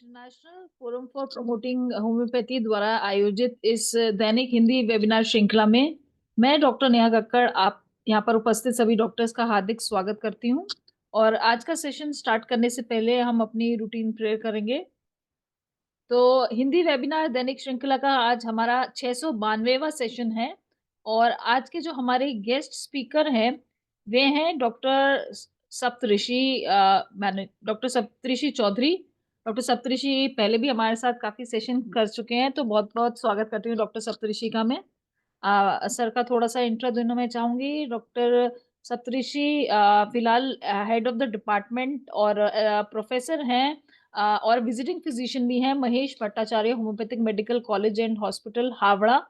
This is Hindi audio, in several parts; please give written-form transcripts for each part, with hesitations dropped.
International forum for promoting homeopathy द्वारा आयोजित इस दैनिक हिंदी वेबिनार श्रृंखला में मैं डॉक्टर नेहा कक्कड़ आप यहाँ पर उपस्थित सभी डॉक्टर्स का हार्दिक स्वागत करती हूँ। और आज का सेशन स्टार्ट करने से पहले हम अपनी रूटीन प्रेयर करेंगे। तो हिंदी वेबिनार दैनिक श्रृंखला का आज हमारा 692वां सेशन है और आज के जो हमारे गेस्ट स्पीकर हैं वे हैं डॉक्टर सप्तऋषि चौधरी। डॉक्टर सप्तऋषि पहले भी हमारे साथ काफी सेशन कर चुके हैं, तो बहुत बहुत स्वागत करती हूँ डॉक्टर सप्तऋषि का मैं। सर का थोड़ा सा इंट्रो देना मैं चाहूंगी। डॉक्टर सप्तऋषि फिलहाल हेड ऑफ द डिपार्टमेंट और प्रोफेसर हैं और विजिटिंग फिजिशियन भी हैं Mahesh Bhattacharya homeopathic medical college and hospital Howrah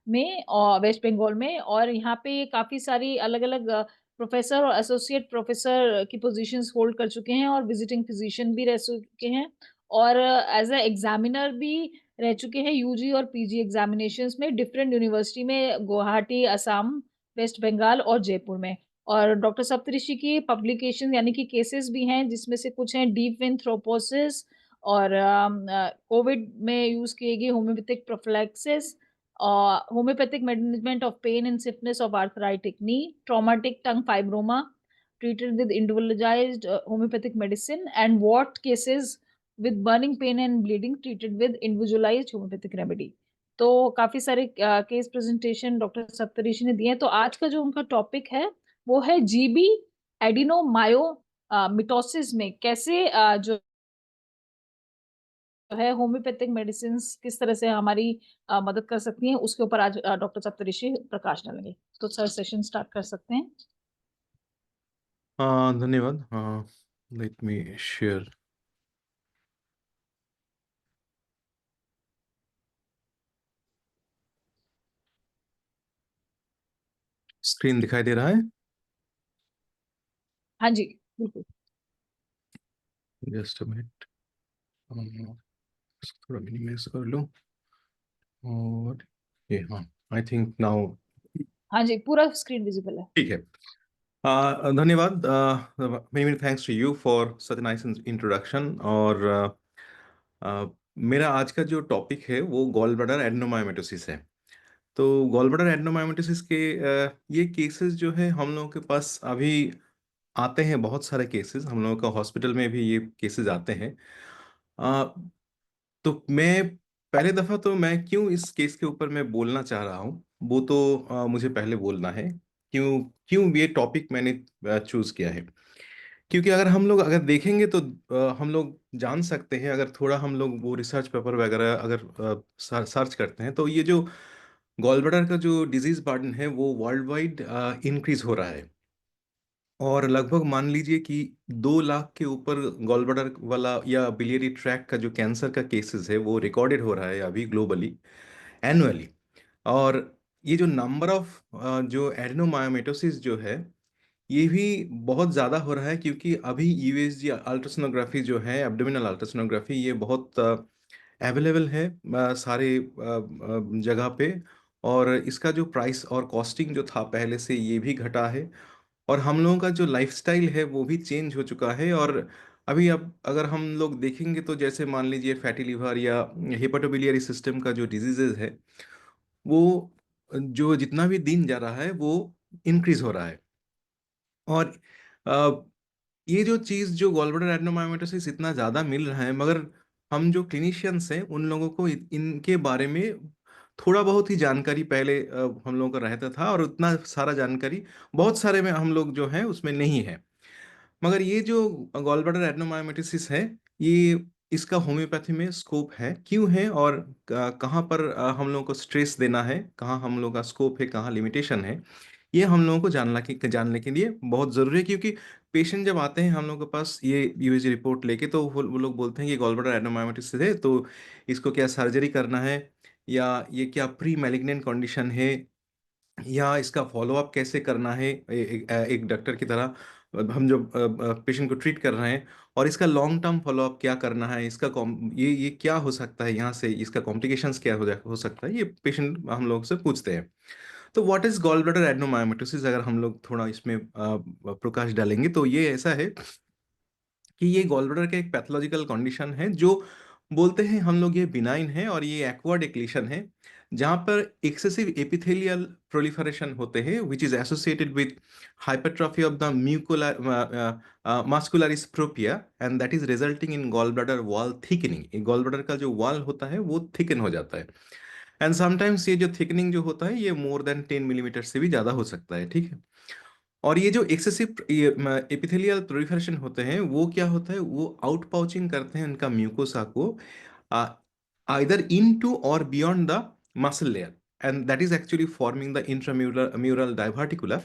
में और वेस्ट बंगाल में। और यहाँ पे काफी सारी अलग अलग प्रोफेसर और एसोसिएट प्रोफेसर की पोजीशंस होल्ड कर चुके हैं और विजिटिंग फिजिशियन भी रह चुके हैं और एज अ एग्जामिनर भी रह चुके हैं यूजी और पीजी एग्जामिनेशंस में डिफरेंट यूनिवर्सिटी में, गुवाहाटी, असम, वेस्ट बंगाल और जयपुर में। और डॉक्टर सप्तऋषि की पब्लिकेशन यानी कि केसेस भी हैं जिसमें से कुछ हैं डीप वेन थ्रोपोसिस और कोविड में यूज किए गए homeopathic prophylaxis, homeopathic management of pain and stiffness of arthritic knee, traumatic tongue fibroma treated with individualized homeopathic medicine, and wart cases with burning pain and bleeding treated with individualized homeopathic remedy। तो काफी सारे केस प्रेजेंटेशन डॉक्टर सप्तऋषि ने दिए हैं। तो आज का जो उनका टॉपिक है वो है जीबी एडिनोमायो मिटोसिस में कैसे जो है होम्योपैथिक मेडिसिन किस तरह से हमारी मदद कर सकती हैं, उसके ऊपर आज डॉक्टर सप्तऋषि प्रकाश डालेंगे। तो सर सेशन स्टार्ट कर सकते हैं। धन्यवाद। Let me share. स्क्रीन दिखाई दे रहा है? हाँ जी बिल्कुल। जस्ट अ मिनट, थोड़ा मिनिमाइज कर लूं। और ये, हाँ, आई थिंक नाउ हाँ जी पूरा स्क्रीन विजिबल है। ठीक है। धन्यवाद। Many thanks to you for such nice introduction. और मेरा आज का जो टॉपिक है वो गॉल ब्लैडर एडेनोमायोमेटोसिस है। तो गॉल ब्लैडर एडेनोमायोमेटोसिस के ये केसेस जो है हम लोगों के पास अभी आते हैं। बहुत सारे केसेस हम लोगों का हॉस्पिटल में भी ये केसेस आते हैं। तो मैं पहले दफा तो मैं क्यों इस केस के ऊपर मैं बोलना चाह रहा हूँ वो तो मुझे पहले बोलना है। क्यों क्यों ये टॉपिक मैंने चूज किया है? क्योंकि अगर हम लोग अगर देखेंगे तो हम लोग जान सकते हैं, अगर थोड़ा हम लोग वो रिसर्च पेपर वगैरह अगर सर्च करते हैं तो ये जो गॉल ब्लैडर का जो डिजीज बर्डन है वो वर्ल्ड वाइड इंक्रीज हो रहा है। और लगभग मान लीजिए कि 2 लाख के ऊपर गॉल ब्लैडर वाला या बिलियरी ट्रैक्ट का जो कैंसर का केसेस है वो रिकॉर्डेड हो रहा है अभी ग्लोबली, एनुअली। और ये जो नंबर ऑफ जो एडेनोमायोमेटोसिस जो है ये भी बहुत ज़्यादा हो रहा है, क्योंकि अभी यूएसजी अल्ट्रासोनोग्राफी जो है, एब्डोमिनल अल्ट्रासोनोग्राफी, ये बहुत अवेलेबल है सारे जगह पे। और इसका जो प्राइस और कॉस्टिंग जो था पहले से ये भी घटा है। और हम लोगों का जो लाइफस्टाइल है वो भी चेंज हो चुका है। और अभी अब अगर हम लोग देखेंगे तो जैसे मान लीजिए फैटी लिवर या हेपाटोबिलियरी सिस्टम का जो डिजीजेज है वो जो जितना भी दिन जा रहा है वो इंक्रीज हो रहा है। और अ, ये जो चीज़ जो गॉल ब्लैडर एडेनोमायोमेटोसिस इतना ज़्यादा मिल रहा है, मगर हम जो क्लिनिशियंस हैं उन लोगों को इनके बारे में थोड़ा बहुत ही जानकारी पहले हम लोगों का रहता था, और उतना सारा जानकारी बहुत सारे में हम लोग जो हैं उसमें नहीं है। मगर ये जो गॉल ब्लैडर एडेनोमायोमेटोसिस है ये इसका होम्योपैथी में स्कोप है, क्यों है, और कहाँ पर हम लोगों को स्ट्रेस देना है, कहाँ हम लोगों का स्कोप है, कहाँ लिमिटेशन है, ये हम लोगों को जानने के लिए बहुत ज़रूरी है। क्योंकि पेशेंट जब आते हैं हम लोगों के पास ये यूएसजी रिपोर्ट लेके तो वो लोग बोलते हैं कि गॉल ब्लैडर एडेनोमायोमेटोसिस है, तो इसको क्या सर्जरी करना है, या ये क्या प्री मैलिग्नेंट कंडीशन है, या इसका फॉलोअप कैसे करना है एक डॉक्टर की तरह हम जो पेशेंट को ट्रीट कर रहे हैं, और इसका लॉन्ग टर्म फॉलोअप क्या करना है, इसका ये क्या हो सकता है, यहाँ से इसका कॉम्प्लिकेशंस क्या हो सकता है, ये पेशेंट हम लोग से पूछते हैं। तो व्हाट इज गॉल ब्लैडर एडेनोमायोमेटोसिस, अगर हम लोग थोड़ा इसमें प्रकाश डालेंगे तो ये ऐसा है कि ये गॉल ब्लैडर का एक पैथोलॉजिकल कंडीशन है जो बोलते हैं हम लोग ये बिनाइन है और ये एक्वार्ड एक्लीशन है, जहाँ पर एक्सेसिव एपिथेलियल प्रोलिफरेशन होते हैं which is associated with hypertrophy of the muscular muscularis propria, and that is resulting in gall bladder wall thickening. Gall bladder का जो वॉल होता है वो थिकन हो जाता है। एंड समटाइम्स ये जो थिकनिंग जो होता है ये मोर देन 10 मिलीमीटर से भी ज्यादा हो सकता है, ठीक है। और ये जो एक्सेसिव एपिथेलियल प्रोलिफरेशन होते हैं वो क्या होता है, वो आउट पाउचिंग करते हैं उनका म्यूकोसा को आइदर इन टू और beyond the muscle layer, and that is actually forming the intramural mural diverticular.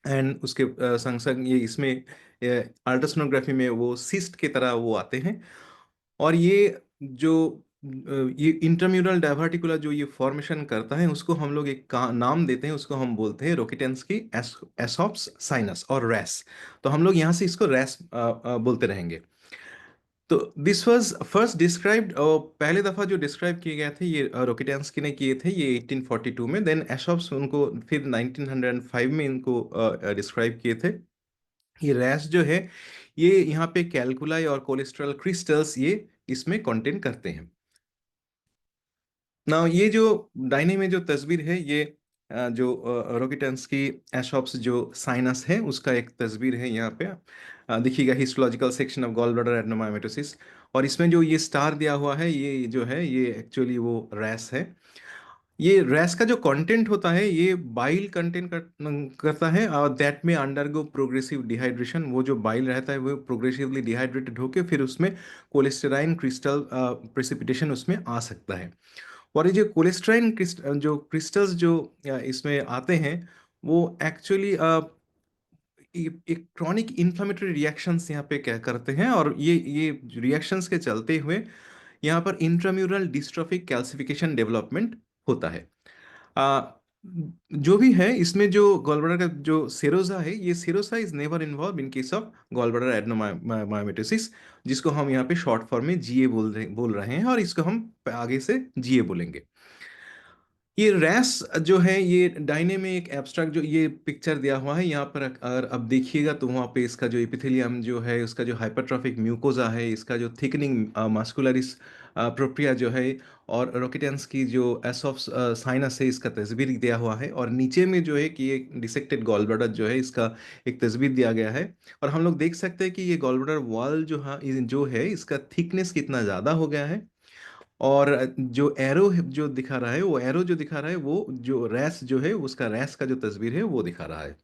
And उसके संग संग ये इसमें अल्ट्रासोनोग्राफी में वो सिस्ट की तरह वो आते हैं। और ये जो ये इंट्राम्यूरल डाइवर्टिकुलर जो ये फॉर्मेशन करता है उसको हम लोग एक नाम देते हैं, उसको हम बोलते हैं रोकेटेंस की एसॉप्स साइनस और रैस। तो हम लोग यहाँ से इसको रैस बोलते रहेंगे। तो दिस वाज फर्स्ट डिस्क्राइब्ड, पहले दफा जो डिस्क्राइब किए गए थे ये रोकेटेंस्की ने किए थे ये 1842 में। देन एशॉप्स उनको फिर 1905 में इनको डिस्क्राइब किए थे। ये रैश जो है ये यहाँ पे कैलकुलाई और कोलेस्ट्रॉल क्रिस्टल्स ये इसमें कंटेन करते हैं। ना ये जो दाहिने में जो तस्वीर है ये जो रोकेटेंस्की एशॉप्स जो साइनस है उसका एक तस्वीर है। यहाँ पे देखिएगा histological section of gall bladder adenomyomatosis. और इसमें जो ये स्टार दिया हुआ है ये जो है ये एक्चुअली वो रैस है। ये रैस का जो कंटेंट होता है ये बाइल करता है और दैट में अंडरगो प्रोग्रेसिव डिहाइड्रेशन। वो जो बाइल रहता है वो प्रोग्रेसिवली डिहाइड्रेटेड होके फिर उसमें कोलेस्टेराइन क्रिस्टल प्रेसिपिटेशन उसमें आ सकता है। और ये जो कोलेस्ट्राइन जो क्रिस्टल्स जो इसमें आते हैं वो एक्चुअली एक क्रॉनिक इन्फ्लामेटरी रिएक्शंस यहाँ पे क्या करते हैं, और ये रिएक्शंस के चलते हुए यहाँ पर इंट्राम्यूरल डिस्ट्रोफिक कैल्सिफिकेशन डेवलपमेंट होता है। आ, जो भी है इसमें जो गॉलब्लैडर का जो सेरोसा है ये serosa is never involve in case of gallbladder adenomyomatosis, जिसको हम यहाँ पे शॉर्ट फॉर्म में जीए बोल रहे हैं, और इसको हम आगे से जीए बोलेंगे। ये रैस जो है ये डाइने में एक एब्स्ट्रैक्ट जो ये पिक्चर दिया हुआ है यहाँ पर अगर अब देखिएगा तो वहाँ पे इसका जो एपिथेलियम जो है उसका जो हाइपरट्रॉफिक म्यूकोजा है इसका जो थिकनिंग मास्कुलरिस प्रोप्रिया जो है और रोकेटेंस की जो एसॉफ साइनस है इसका तस्वीर दिया हुआ है। और नीचे में जो है कि ये डिसेक्टेड गॉल ब्लैडर जो है इसका एक तस्वीर दिया गया है। और हम लोग देख सकते हैं कि ये गॉल ब्लैडर वॉल जो है इसका थिकनेस कितना ज़्यादा हो गया है। और जो एरो जो दिखा रहा है वो एरो जो दिखा रहा है वो जो रैस जो है उसका रैस का जो तस्वीर है वो दिखा रहा है।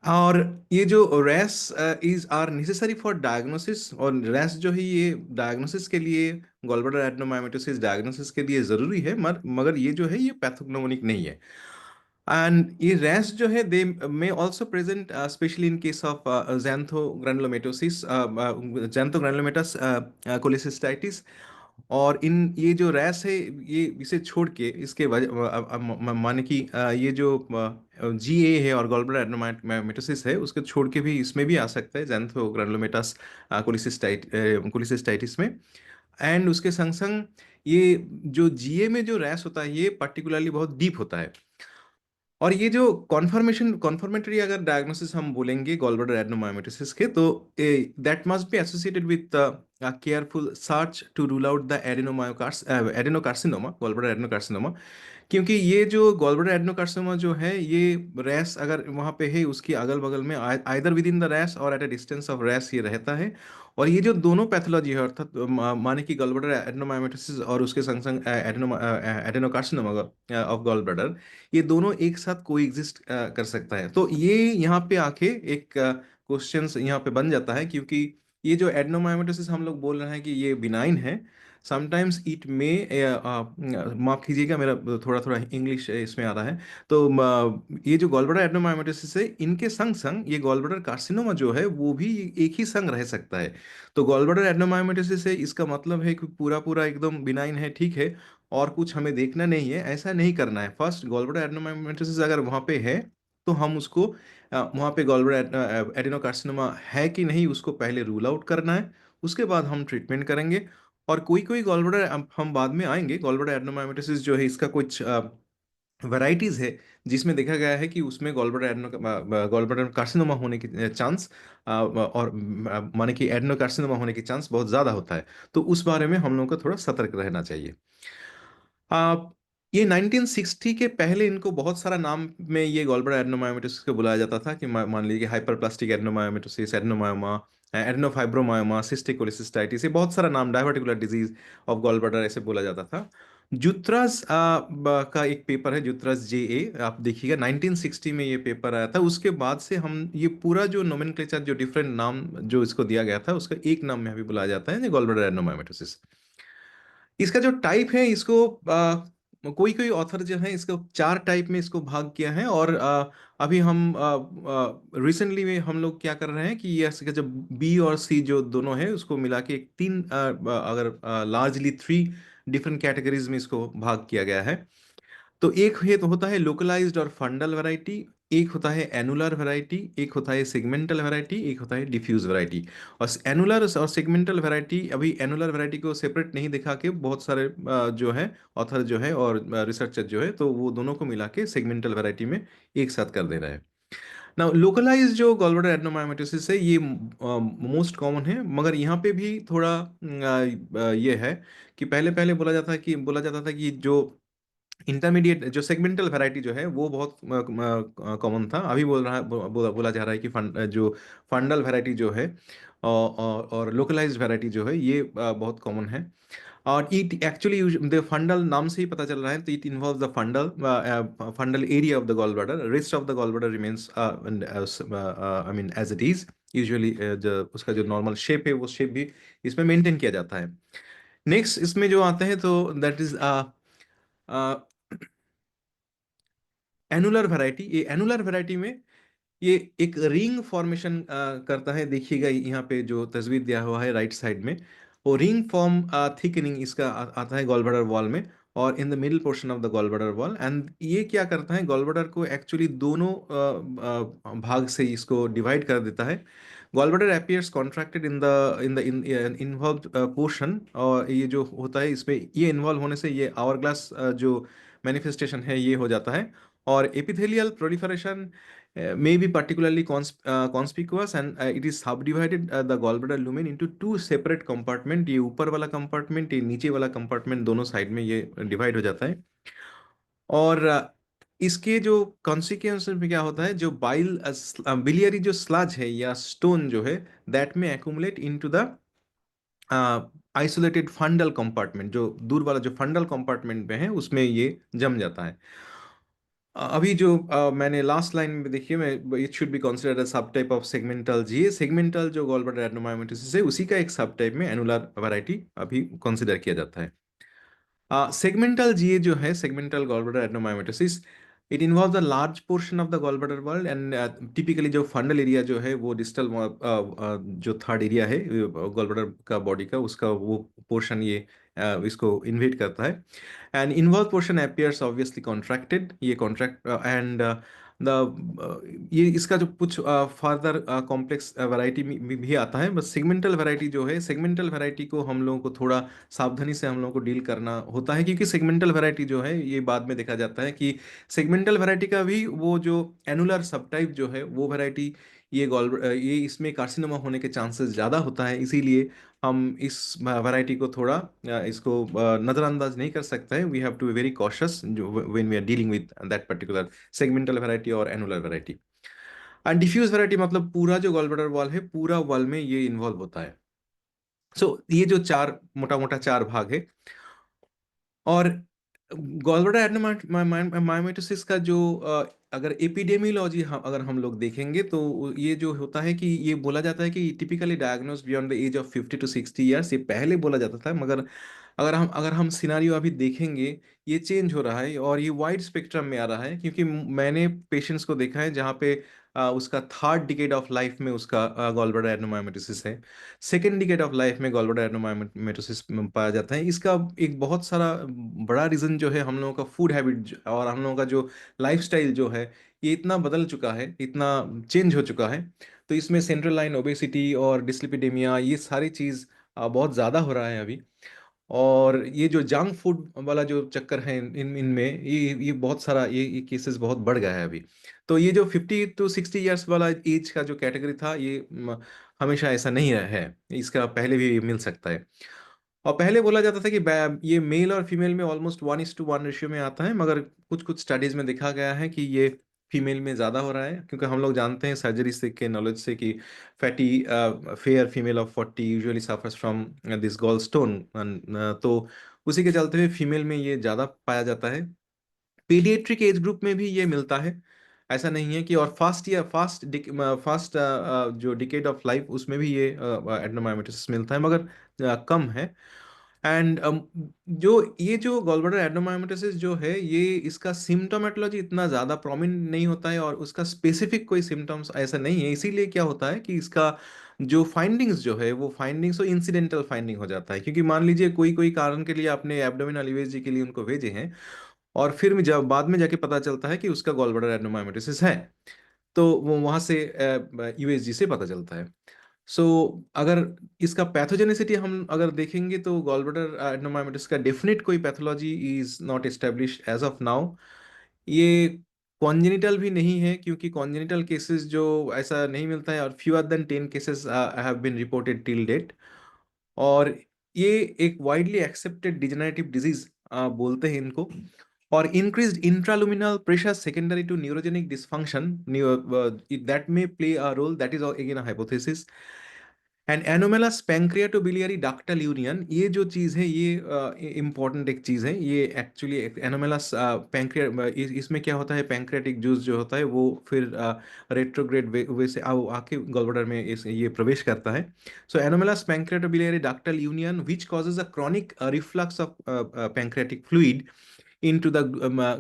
और ये जो RAS is are necessary for diagnosis, और रैस जो है ये डायग्नोसिस के लिए गॉलब्लैडर एडेनोमायोमेटोसिस डायग्नोसिस के लिए ज़रूरी है, मगर ये जो है ये पैथोग्नोमोनिक नहीं है। एंड ये रैश जो है they may also present specially in case of xanthogranulomatosis, xanthogranulomatosis cholecystitis। और इन ये जो रैश है ये इसे छोड़ के इसके वजह माने कि ये जो जीए है और गॉल ब्लैडर एडेनोमायोमेटोसिस है उसको छोड़ के भी इसमें भी आ सकता है xanthogranulomatosis कोलिसिस्टाइटिस में। एंड उसके संग संग ये जो जीए में जो रैश होता है ये पर्टिकुलरली बहुत डीप होता है। और ये जो कॉन्फर्मेटरी अगर डायग्नोसिस हम बोलेंगे गॉलब्लैडर एडेनोमायोमेटोसिस के तो that must be associated with careful search to rule out the adenocarcinoma, gallbladder adenocarcinoma. क्योंकि ये जो गॉलब्लैडर एडेनोकार्सिनोमा जो है ये रैस अगर वहाँ पे है उसकी अगल बगल में आइदर विद इन द रैस और एट अ डिस्टेंस ऑफ रैस ये रहता है। और ये जो दोनों पैथोलॉजी है अर्थात माने कि गॉलब्लैडर एडेनोमायोमेटोसिस और उसके संग संग एडेनोकार्सिनोमा ऑफ गॉलब्लैडर, ये दोनों एक साथ कोएग्जिस्ट कर सकता है। तो ये यहाँ पे आके एक क्वेश्चन यहाँ पे बन जाता है, क्योंकि ये जो एडेनोमायोमेटोसिस हम लोग बोल रहे हैं कि ये बिनाइन है। समटाइम्स इट में माफ कीजिएगा मेरा थोड़ा थोड़ा इंग्लिश इसमें आ रहा है। तो ये जो गॉलब्लैडर एडेनोमायोमेटोसिस है इनके संग संग ये गॉलब्लैडर कार्सिनोमा जो है वो भी एक ही संग रह सकता है। तो गॉलब्लैडर एडेनोमायोमेटोसिस है इसका मतलब है कि पूरा पूरा एकदम बिनाइन है, ठीक है, और कुछ हमें देखना नहीं है, ऐसा नहीं करना है। फर्स्ट गॉलब्लैडर एडेनोमायोमेटोसिस अगर वहाँ पे है तो हम उसको वहाँ पे गॉलब्लैडर एडेनोकार्सिनोमा है कि नहीं उसको पहले रूल आउट करना है, उसके बाद हम ट्रीटमेंट करेंगे। और कोई कोई गॉलब्लैडर हम बाद में आएंगे, गॉलब्लैडर एडेनोमायोमेटोसिस जो है इसका कुछ वैरायटीज है जिसमें देखा गया है कि उसमें गॉल ब्लैडर कार्सिनोमा होने की चांस और माने कि एडनोकार्सिनोमा होने की चांस बहुत ज्यादा होता है। तो उस बारे में हम लोगों को थोड़ा सतर्क रहना चाहिए। आ, ये 1960 के पहले इनको बहुत सारा नाम में ये गॉल ब्लैडर एडेनोमायोसिस को बुलाया जाता था कि मान लीजिए hyperplastic adenomyosis, adenomyoma, adenofibromyoma, cystic cholecystitis, ये बहुत सारा नाम, diverticular disease of gall bladder ऐसे बोला जाता था। जुत्रास का एक पेपर है, जुत्रास जे ए, आप देखिएगा 1960 में ये पेपर आया था। उसके बाद से हम ये पूरा जो नोमेनक्लेचर, जो डिफरेंट नाम जो इसको दिया गया था, उसका एक नाम में अभी बुलाया जाता है, गॉल ब्लैडर एडेनोमायोसिस। इसका जो टाइप है, इसको कोई कोई ऑथर जो है इसको चार टाइप में इसको भाग किया है। और अभी हम रिसेंटली में हम लोग क्या कर रहे हैं कि ये इसका जो बी और सी जो दोनों है उसको मिला के एक तीन, अगर लार्जली थ्री डिफरेंट कैटेगरीज में इसको भाग किया गया है। तो एक है तो होता है लोकलाइज्ड और फंडल वैरायटी, एक होता है एनुलर वैरायटी, एक होता है सेगमेंटल वैरायटी, एक होता है डिफ्यूज वैरायटी। और एनुलर और सेगमेंटल वैरायटी, अभी एनुलर वैरायटी को सेपरेट नहीं दिखा के बहुत सारे जो है ऑथर जो है और रिसर्चर जो है, तो वो दोनों को मिला के सेगमेंटल वैरायटी में एक साथ कर दे रहे हैं। ना लोकलाइज जो गॉल ब्लैडर एडेनोमायोसिस है, ये मोस्ट कॉमन है, मगर यहाँ पे भी थोड़ा ये है कि पहले पहले बोला जाता था कि जो इंटरमीडिएट जो सेगमेंटल वैरायटी जो है वो बहुत कॉमन था। अभी बोला जा रहा है कि जो फंडल वैरायटी जो है और लोकलाइज्ड वैरायटी जो है ये बहुत कॉमन है। और इट एक्चुअली द फंडल नाम से ही पता चल रहा है, तो it involve the fundal area of the gall bladder. Rest of the gall bladder remains I mean as it is. Usually जो उसका जो नॉर्मल शेप है वो शेप भी इसमें मेंटेन किया जाता है। नेक्स्ट इसमें जो आते हैं तो दैट इज एनुलर वैरायटी। ये एनुलर वैरायटी में ये एक रिंग फॉर्मेशन करता है। देखिएगा यहाँ पे जो तस्वीर दिया हुआ है राइट साइड में, वो रिंग फॉर्म थिकनिंग इसका आता है गॉल ब्लैडर वॉल में, और in the middle portion of the gall bladder wall. And ये क्या करता है, गॉल ब्लैडर को एक्चुअली दोनों भाग से इसको डिवाइड कर देता है। Gall bladder appears contracted in the involve portion, और ये जो होता है इसमें ये इन्वॉल्व होने से ये आवर ग्लास जो मैनिफेस्टेशन है ये हो जाता है। और epithelial proliferation may be particularly conspicuous, and it is subdivided the gallbladder lumen into two separate compartment। ये ऊपर वाला कंपार्टमेंट, ये नीचे वाला कंपार्टमेंट, दोनों साइड में ये डिवाइड हो जाता है। और इसके जो कॉन्सिक्वेंस में क्या होता है, जो बिलियरी जो स्लज है या स्टोन जो है, दैट में accumulate into the isolated फंडल compartment. जो दूर वाला जो फंडल कंपार्टमेंट में है उसमें ये जम जाता है। अभी जो मैंने लास्ट लाइन में देखिए, मैं it should be considered a sub type of segmental. जी सेगमेंटल जो गॉल ब्लैडर एडेनोमायोसिस है उसी का एक सब टाइप में एनुलर वैरायटी अभी कंसिडर किया जाता है। सेगमेंटल जीए जो है, segmental gallbladder adenomyosis, it involve the large portion of the gallbladder world. And typically जो फंडल एरिया जो है वो डिस्टल जो थर्ड एरिया है गॉलब्लैडर का बॉडी का, उसका वो पोर्शन ये इसको इन्वेट करता है। And involve portion appears obviously contracted, ये कॉन्ट्रैक्ट एंड द ये इसका जो कुछ फर्दर कॉम्प्लेक्स वैरायटी भी आता है। बस सेगमेंटल वैरायटी जो है, सेगमेंटल वैरायटी को हम लोगों को थोड़ा सावधानी से हम लोगों को डील करना होता है, क्योंकि सेगमेंटल वैरायटी जो है ये बाद में देखा जाता है कि सेगमेंटल वैरायटी का भी वो जो एनुलर सबटाइप जो है वो वैरायटी, ये इसमें कार्सिनोमा होने के चांसेस ज़्यादा होता है। इसीलिए हम इस वैरायटी को थोड़ा इसको नज़रअंदाज नहीं कर सकते हैं। We have to be very cautious जो when we are dealing with that particular segmental variety और annular variety. And diffuse variety मतलब पूरा जो गॉल ब्लैडर वॉल है, पूरा वॉल में ये इन्वॉल्व होता है। सो ये जो चार मोटा मोटा चार भाग है। और गॉलब्लैडर एडेनोमायोसिस का जो अगर एपिडेमियोलॉजी अगर हम लोग देखेंगे तो ये जो होता है कि ये बोला जाता है कि typically diagnose beyond the age of 50 to 60 years. ये पहले बोला जाता था, मगर अगर हम सिनारियो अभी देखेंगे, ये चेंज हो रहा है और ये वाइड स्पेक्ट्रम में आ रहा है। क्योंकि मैंने पेशेंट्स को देखा है जहाँ पे उसका थर्ड डिकेड ऑफ लाइफ में उसका गॉल ब्लैडर एडेनोमायोसिस है, सेकेंड डिकेड ऑफ लाइफ में गॉल ब्लैडर एडेनोमायोसिस पाया जाता है। इसका एक बहुत सारा बड़ा रीजन जो है हम लोगों का फूड हैबिट और हम लोगों का जो लाइफस्टाइल जो है, ये इतना बदल चुका है, इतना चेंज हो चुका है। तो इसमें सेंट्रल लाइन ओबेसिटी और डिस्लिपिडेमिया, ये सारी चीज़ बहुत ज़्यादा हो रहा है अभी। और ये जो जंक फूड वाला जो चक्कर है इन इनमें, ये बहुत सारा ये केसेस बहुत बढ़ गया है अभी। तो ये जो 50 to 60 ईयर्स वाला एज का जो कैटेगरी था, ये हमेशा ऐसा नहीं है, इसका पहले भी मिल सकता है। और पहले बोला जाता था कि ये मेल और फीमेल में ऑलमोस्ट 1:1 रेशियो में आता है, मगर कुछ कुछ स्टडीज में देखा गया है कि ये फीमेल में ज़्यादा हो रहा है, क्योंकि हम लोग जानते हैं सर्जरी से के नॉलेज से कि fatty fair female of 40 usually suffers from this gall stone. तो उसी के चलते हुए फीमेल में ये ज़्यादा पाया जाता है। पीडियाट्रिक एज ग्रुप में भी ये मिलता है, ऐसा नहीं है कि, और फास्ट या फास्ट फास्ट जो डिकेड ऑफ लाइफ उसमें भी ये एडनोमायोमेट्रिस मिलता है, मगर कम है। एंड जो गॉलब्लैडर एडनोमायोमेट्रिस जो है, ये इसका सिम्टोमेटोलॉजी इतना ज़्यादा प्रोमिनेंट नहीं होता है, और उसका स्पेसिफिक कोई सिम्टम्स ऐसा नहीं है। इसीलिए क्या होता है कि इसका जो फाइंडिंग्स जो है, वो फाइंडिंग्स तो इंसिडेंटल फाइंडिंग हो जाता है, क्योंकि मान लीजिए कोई कोई कारण के लिए आपने एब्डोमिनल यूएसजी के लिए उनको भेजे हैं, और फिर जब बाद में जाके पता चलता है कि उसका गॉल ब्लैडर एडनोमायोमेट्रिस है, तो वो वहां से यूएसजी से पता चलता है। सो अगर इसका पैथोजेनिसिटी हम अगर देखेंगे, तो गॉल ब्लैडर एडनोमायोमेट्रिस का डेफिनेट कोई pathology is not establish as of now. ये कॉन्जेनिटल भी नहीं है, क्योंकि कॉन्जेनिटल केसेस जो ऐसा नहीं मिलता है, और fewer than 10 cases have been reported till date. और ये एक वाइडली एक्सेप्टेड डिजेनरेटिव डिजीज बोलते हैं इनको। और increased intraluminal pressure secondary to neurogenic dysfunction, that may play a role, that is again a hypothesis। And anomalous pancreatobiliary ductal union, ये जो चीज़ है, ये इम्पॉर्टेंट एक चीज़ है। ये एक्चुअली एनोमेलस पैंक्रिया, इसमें क्या होता है, पैंक्रियाटिक जूस जो होता है वो फिर रेट्रोग्रेड वे से आके गॉलब्लैडर में ये प्रवेश करता है। So anomalous pancreatobiliary ductal union which causes a chronic reflux of pancreatic fluid into the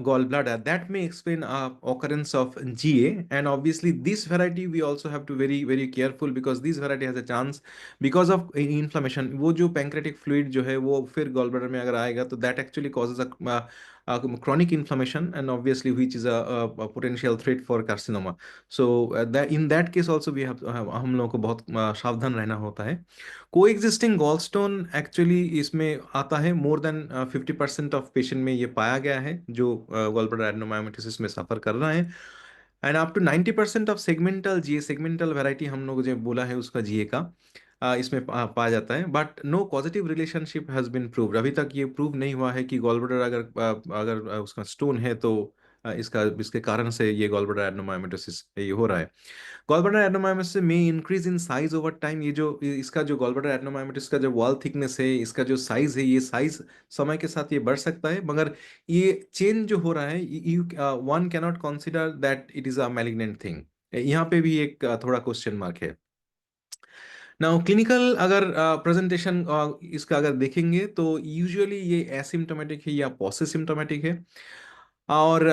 gallbladder, that may explain occurrence of GA। And obviously this variety we also have to very very careful, because this variety has a chance, because of inflammation, वो जो pancreatic fluid जो है वो फिर gallbladder में अगर आएगा, तो that actually causes a chronic inflammation, and obviously which is a potential threat for carcinoma। So that in that case also we have हम लोगों को बहुत सावधान रहना होता है। कोएग्जिस्टिंग गॉलस्टोन एक्चुअली इसमें आता है, मोर देन 50% ऑफ पेशेंट में ये पाया गया है जो गॉलब्लैडर एडेनोमायोमेट्रिस में सफर कर रहे हैं। And up to 90% of segmental GA, segmental variety हम लोग जो बोला है उसका जीए का इसमें पाया जाता है। But no positive relationship has been proved, अभी तक ये प्रूव नहीं हुआ है कि गॉलब्लैडर अगर उसका स्टोन है, तो इसका इसके कारण से ये गॉलब्लैडर एडेनोमायोमेट्रिस ये हो रहा है। गॉलब्लैडर एडेनोमायोसिस में increase in size over time, ये जो इसका जो गॉलब्लैडर एडेनोमायोसिस का जो वॉल थिकनेस है, इसका जो साइज है, ये साइज समय के साथ ये बढ़ सकता है, मगर ये चेंज जो हो रहा है, you one cannot consider that it is a malignant thing. यहाँ पे भी एक थोड़ा क्वेश्चन मार्क है। नाउ क्लिनिकल अगर प्रेजेंटेशन इसका अगर देखेंगे, तो यूजुअली ये एसिम्टोमेटिक है या पॉसिसिम्टोमेटिक है। और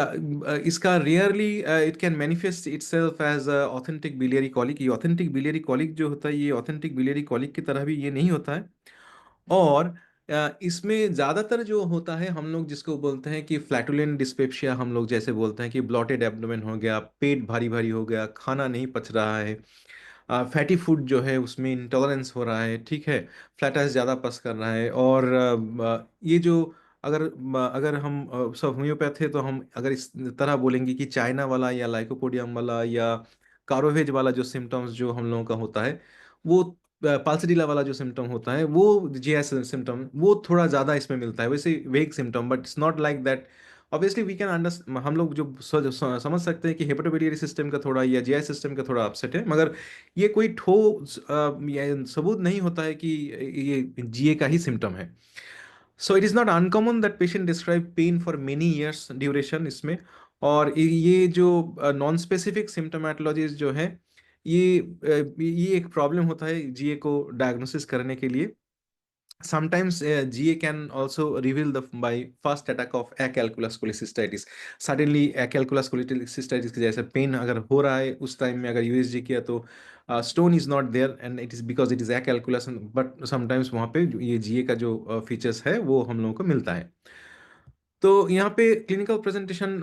इसका rarely it can manifest itself as authentic biliary colic. ये ऑथेंटिक बिलियरी कॉलिक जो होता है, ये ऑथेंटिक बिलियरी कॉलिक की तरह भी ये नहीं होता है। और इसमें ज़्यादातर जो होता है, हम लोग जिसको बोलते हैं कि फ्लैटुलेंट डिस्पेप्सिया, हम लोग जैसे बोलते हैं कि ब्लॉटेड एब्डोमेन हो गया, पेट भारी भारी हो गया, खाना नहीं पच रहा है, फैटी फूड जो है उसमें इंटॉलरेंस हो रहा है, ठीक है, फ्लैट आइस ज़्यादा पस कर रहा है। और ये जो अगर अगर हम सब होम्योपैथ है, तो हम अगर इस तरह बोलेंगे कि चाइना वाला या लाइकोपोडियम वाला या कारोवेज वाला जो सिम्टम्स जो हम लोगों का होता है, वो पाल्सिडिला वाला जो सिम्टम होता है, वो जीएस सिम्टम वो थोड़ा ज़्यादा इसमें मिलता है, वैसे vague symptom, but it's not like that. Obviously we can under हम लोग जो समझ सकते हैं कि हेपेटोबिलियरी सिस्टम का थोड़ा या जीआई सिस्टम का थोड़ा अपसेट है, मगर ये कोई ठोस या सबूत नहीं होता है कि ये जीए का ही सिम्टम है। So it is not uncommon that patient describe pain for many years duration इसमें। और ये जो नॉन स्पेसिफिक सिम्टोमेटोलॉजीज जो है, ये एक प्रॉब्लम होता है जीए को डायग्नोसिस करने के लिए। Sometimes GA can also reveal the by first attack of acalculous cholecystitis। Suddenly acalculous cholecystitis के जैसे पेन अगर हो रहा है, उस टाइम में अगर यूएसजी किया, तो stone is not there, and it is because it is acalculous। But sometimes वहाँ पे ये जीए का जो फीचर्स है वो हम लोगों को मिलता है। तो यहाँ पे क्लिनिकल प्रेजेंटेशन,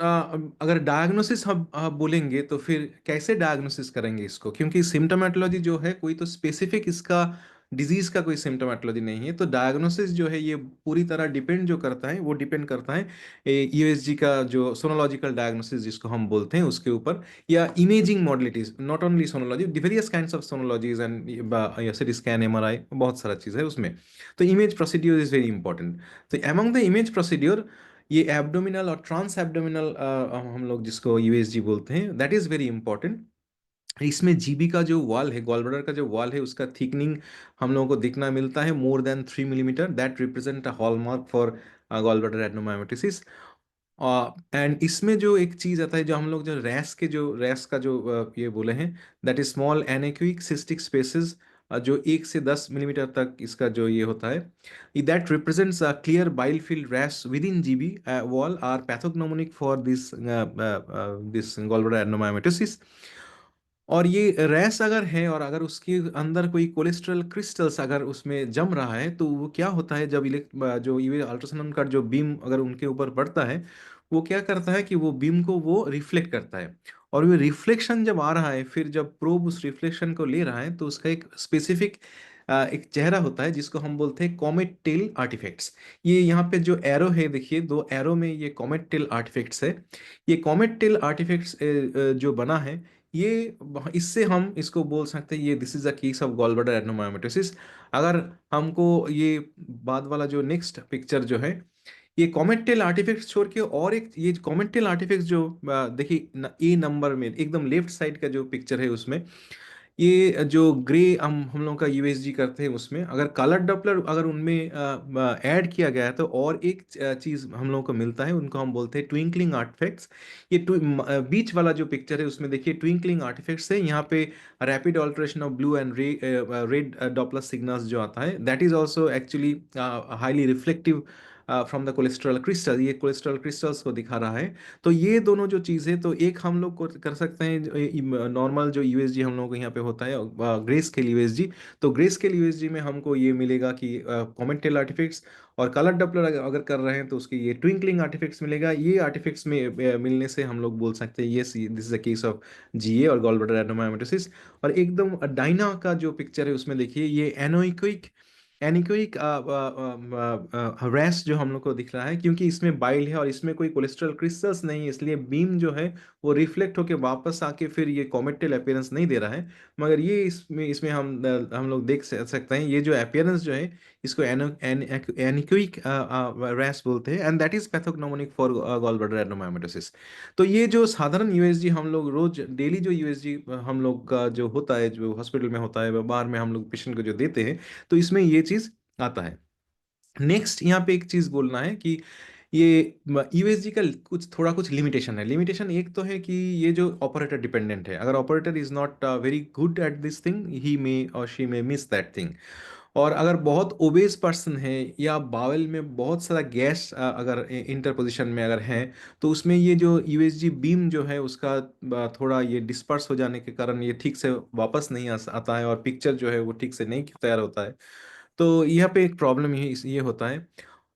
अगर डायग्नोसिस हम बोलेंगे, तो फिर कैसे डायग्नोसिस करेंगे इसको, क्योंकि सिम्टोमेटोलॉजी जो है कोई तो स्पेसिफिक इसका डिजीज का कोई सिम्टोमेटोलॉजी नहीं है। तो डायग्नोसिस जो है ये पूरी तरह डिपेंड जो करता है, वो डिपेंड करता है यूएसजी का जो सोनोलॉजिकल डायग्नोसिस जिसको हम बोलते हैं उसके ऊपर, या imaging modalities, not only sonology, various kinds of sonologies and CT scan, MRI, बहुत सारा चीज़ है उसमें। तो image procedure is very important. तो एमंग द इमेज प्रोसीड्यूर, ये एब्डोमिनल और ट्रांस एब्डोमिनल हम लोग जिसको यूएसजी बोलते हैं, दैट इज वेरी इंपॉर्टेंट। इसमें जीबी का जो वॉल है, गॉल ब्लैडर का जो वॉल है, उसका थिकनिंग हम लोगों को दिखना मिलता है more than 3 millimetre, that represent a hallmark for gall bladder adenomyosis. And इसमें जो एक चीज आता है, जो हम लोग जो रैस का जो ये बोले हैं, that is small anechoic cystic spaces, जो 1 से 10 मिलीमीटर तक इसका जो ये होता है, that represents a clear bile filled RAS within GB wall are pathognomonic for this gall bladder adenomyosis. और ये रैश अगर है और अगर उसके अंदर कोई कोलेस्ट्रॉल क्रिस्टल्स अगर उसमें जम रहा है, तो वो क्या होता है, जब जो यूवी अल्ट्रासाउंड का जो बीम अगर उनके ऊपर पड़ता है, वो क्या करता है कि वो बीम को वो रिफ्लेक्ट करता है। और वो रिफ्लेक्शन जब आ रहा है, फिर जब प्रोब उस रिफ्लेक्शन को ले रहा है, तो उसका एक स्पेसिफिक एक चेहरा होता है जिसको हम बोलते हैं कॉमेट टेल आर्टिफैक्ट्स। ये यहाँ पे जो एरो है देखिए, 2 एरो में ये कॉमेट टेल आर्टिफैक्ट्स है। ये कॉमेट टेल आर्टिफैक्ट्स जो बना है, ये इससे हम इसको बोल सकते हैं, ये this is a case of gall bladder adenomyosis. अगर हमको ये बाद वाला जो नेक्स्ट पिक्चर जो है, ये कॉमेट टेल आर्टिफैक्ट्स छोड़ के और एक ये कॉमेट टेल आर्टिफैक्ट्स जो देखिए ए नंबर में एकदम लेफ्ट साइड का जो पिक्चर है, उसमें ये जो ग्रे हम लोग का यूएसजी करते हैं, उसमें अगर कलर डॉपलर अगर उनमें ऐड किया गया है, तो और एक चीज हम लोग को मिलता है, उनको हम बोलते हैं ट्विंकलिंग आर्टिफैक्ट्स। ये बीच वाला जो पिक्चर है, उसमें देखिए ट्विंकलिंग आर्टिफैक्ट्स है। यहाँ पे rapid alteration of blue and red Doppler signals जो आता है, that is also actually highly reflective from the cholesterol crystal, ये कोलेस्ट्रॉल क्रिस्टल्स को दिखा रहा है। तो ये दोनों जो चीज़ें, तो एक हम लोग को कर सकते हैं नॉर्मल जो यूएसजी हम लोग को यहाँ पे होता है, ग्रे स्केल यूएसजी। तो ग्रे स्केल यूएसजी में हमको ये मिलेगा कि कॉमेट टेल आर्टिफैक्ट्स, और कलर डॉपलर अगर कर रहे हैं तो उसके ये ट्विंकलिंग आर्टिफैक्ट्स मिलेगा। ये आर्टिफैक्ट्स में मिलने से हम लोग बोल सकते हैं yes, this is a case of GA और गॉल ब्लैडर एडनोमायोसिस। और एकदम डाइना का जो पिक्चर है, उसमें देखिए ये एनोइकोइक एनिकोइक रैश जो हम लोग को दिख रहा है, क्योंकि इसमें बाइल है और इसमें कोई कोलेस्ट्रॉल क्रिस्टल्स नहीं है, इसलिए बीम जो है वो रिफ्लेक्ट होके वापस आके फिर ये कॉमेटल अपीयरेंस नहीं दे रहा है। मगर ये इसमें इसमें हम लोग देख सकते हैं, ये जो अपीयरेंस जो है, इसको एनिकोइक रैश बोलते हैं, and that is pathognomonic for gall bladder adenomyosis. तो ये जो साधारण यूएसजी हम लोग रोज डेली जो यूएसजी हम लोग का जो होता है, जो हॉस्पिटल में होता है, बाहर में हम लोग पेशेंट को जो देते हैं, तो इसमें ये चीज आता है। नेक्स्ट यहाँ पे एक चीज बोलना है कि ये यूएसजी का कुछ लिमिटेशन है। लिमिटेशन एक तो है कि ये जो ऑपरेटर डिपेंडेंट है, अगर operator is not very good at this thing, he may और she may miss that thing. और अगर बहुत ओबेस पर्सन है, या बावल में बहुत सारा गैस अगर इंटरपोजिशन में अगर है, तो उसमें ये जो यूएसजी बीम जो है उसका थोड़ा ये डिस्पर्स हो जाने के कारण ये ठीक से वापस नहीं आता है, और पिक्चर जो है वो ठीक से नहीं तैयार होता है। तो यहाँ पे एक प्रॉब्लम ये होता है।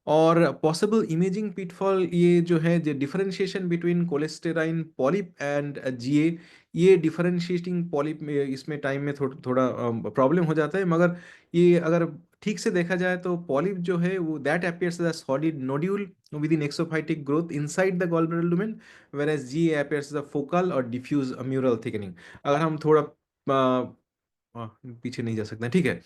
और पॉसिबल इमेजिंग पिटफॉल, ये जो है, जो डिफरेंशिएशन बिटवीन कोलेस्टेराइन पॉलिप एंड जीए, ये डिफरेंशिएटिंग पॉलिप में इसमें टाइम में थोड़ा प्रॉब्लम हो जाता है। मगर ये अगर ठीक से देखा जाए, तो पॉलिप जो है वो that appears as a solid nodule with in exophytic growth inside the gallbladder lumen, where as G appears as a focal और डिफ्यूज म्यूरल थिकनिंग। अगर हम थोड़ा पीछे नहीं जा सकते, ठीक है।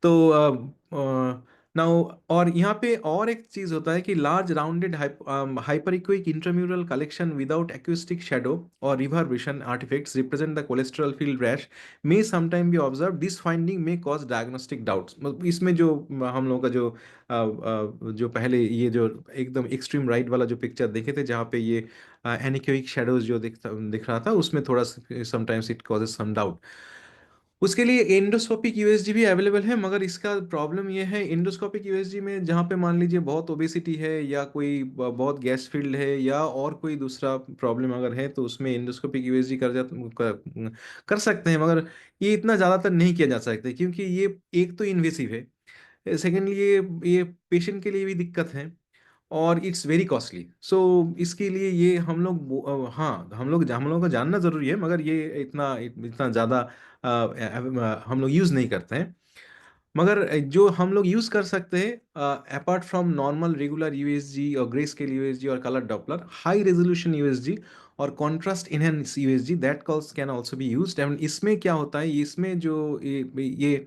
तो नाउ, और यहाँ पे और एक चीज होता है कि large rounded hyperechoic intramural collection without acoustic shadow और reverberation artifacts represent the cholesterol filled RAS may sometime be observe. This finding may cause diagnostic doubts. इसमें जो हम लोग का जो पहले ये जो एकदम एक्सट्रीम राइट वाला जो पिक्चर देखे थे, जहाँ पे ये एनिक्योइक शैडोज जो दिख रहा था, उसमें थोड़ा sometimes it causes some doubt. उसके लिए एंडोस्कोपिक यूएसजी भी अवेलेबल है, मगर इसका प्रॉब्लम यह है एंडोस्कोपिक यूएसजी में, जहाँ पे मान लीजिए बहुत ओबेसिटी है, या कोई बहुत गैस फील्ड है, या और कोई दूसरा प्रॉब्लम अगर है, तो उसमें एंडोस्कोपिक यूएसजी कर सकते हैं। मगर ये इतना ज़्यादातर नहीं किया जा सकता, क्योंकि ये एक तो इन्वेसिव है, सेकेंडली ये पेशेंट के लिए भी दिक्कत है, और इट्स वेरी कॉस्टली। सो इसके लिए ये हाँ, हम लोग को जानना जरूरी है, मगर ये इतना इतना ज़्यादा हम लोग यूज़ नहीं करते हैं। मगर जो हम लोग यूज कर सकते हैं apart from normal regular USG और ग्रे स्केल यूएसजी और colour Doppler, high resolution USG और contrast enhance USG, that calls can also be used. And इसमें क्या होता है, इसमें जो ये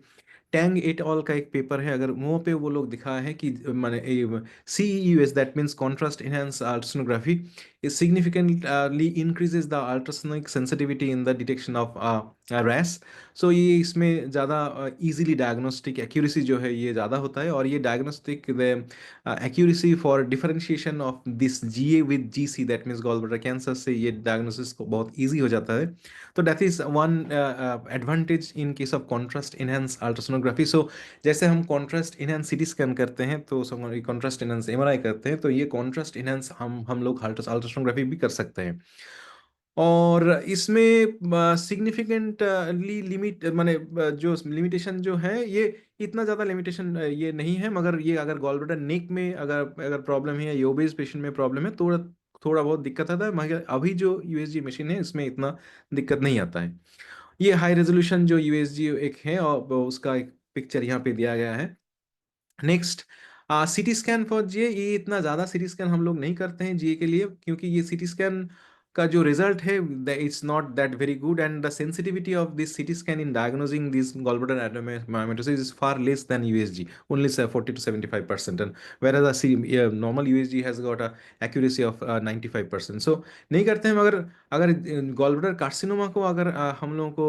टैंग एट ऑल का एक पेपर है, अगर वहाँ पे वो लोग दिखाया है कि माने CEUS, that means contrast enhance ultrasonography, it significantly increases the ultrasonic sensitivity in the detection of RAS। सो ये इसमें ज़्यादा इजीली डायग्नोस्टिक एक्यूरेसी जो है ये ज़्यादा होता है, और ये diagnostic accuracy for differentiation of this GA with GC, that means gall bladder cancer से ये डायग्नोसिस को बहुत इजी हो जाता है। तो that is one advantage in case of contrast enhance ultrasonography. So जैसे हम कॉन्ट्रास्ट इनहेंस CT स्कैन करते हैं, तो कॉन्ट्रास्ट इनहेंस MRI करते हैं, तो ये कॉन्ट्रास्ट इनहेंस हम लोग अल्ट्रासोनोग्राफी भी कर सकते हैं। और इसमें सिग्निफिकेंटली लिमिट माने जो लिमिटेशन जो है, ये इतना ज़्यादा लिमिटेशन ये नहीं है, मगर ये अगर गॉल ब्लैडर नेक में अगर अगर प्रॉब्लम है या योबेज पेशेंट में प्रॉब्लम है, थोड़ा थोड़ा बहुत दिक्कत आता है, मगर अभी जो USG मशीन है इसमें इतना दिक्कत नहीं आता है। ये हाई रेजोल्यूशन जो USG एक है, और उसका एक पिक्चर यहाँ पे दिया गया है। Next, CT scan for GA, ये इतना ज़्यादा CT स्कैन हम लोग नहीं करते हैं GA के लिए, क्योंकि ये CT स्कैन का जो रिजल्ट है it's not that very good, and the sensitivity of this CT scan in diagnosing this gallbladder adenomyosis is far less than USG, only say 40 to 75%, and whereas normal USG has got a accuracy of 95%। so नहीं करते हैं, मगर अगर gallbladder कार्सिनोमा को अगर हम लोगों को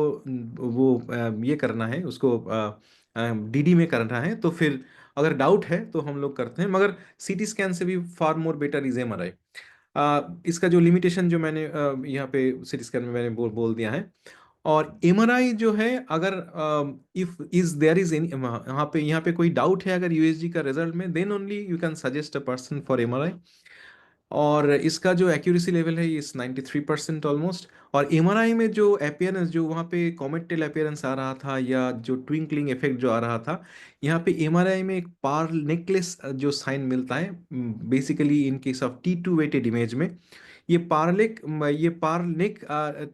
वो ये करना है, उसको DD में करना है, तो फिर अगर डाउट है तो हम लोग करते हैं, मगर CT स्कैन से भी फार मोर बेटर इज MRI। इसका जो लिमिटेशन जो मैंने यहाँ पे CT स्कैन में मैंने बोल दिया है। और MRI जो है, अगर इफ इज देयर इज यहाँ पे कोई डाउट है अगर USG का रिजल्ट में, then only you can suggest a person for MRI। और इसका जो एक्यूरेसी लेवल है इस 93% ऑलमोस्ट। और MRI में जो अपियरेंस, जो वहाँ पे कॉमेट टेल अपियरेंस आ रहा था, या जो ट्विंकलिंग इफेक्ट जो आ रहा था, यहाँ पे MRI में एक पार नेकलेस जो साइन मिलता है, basically in case of T2 weighted image में, ये पारनेक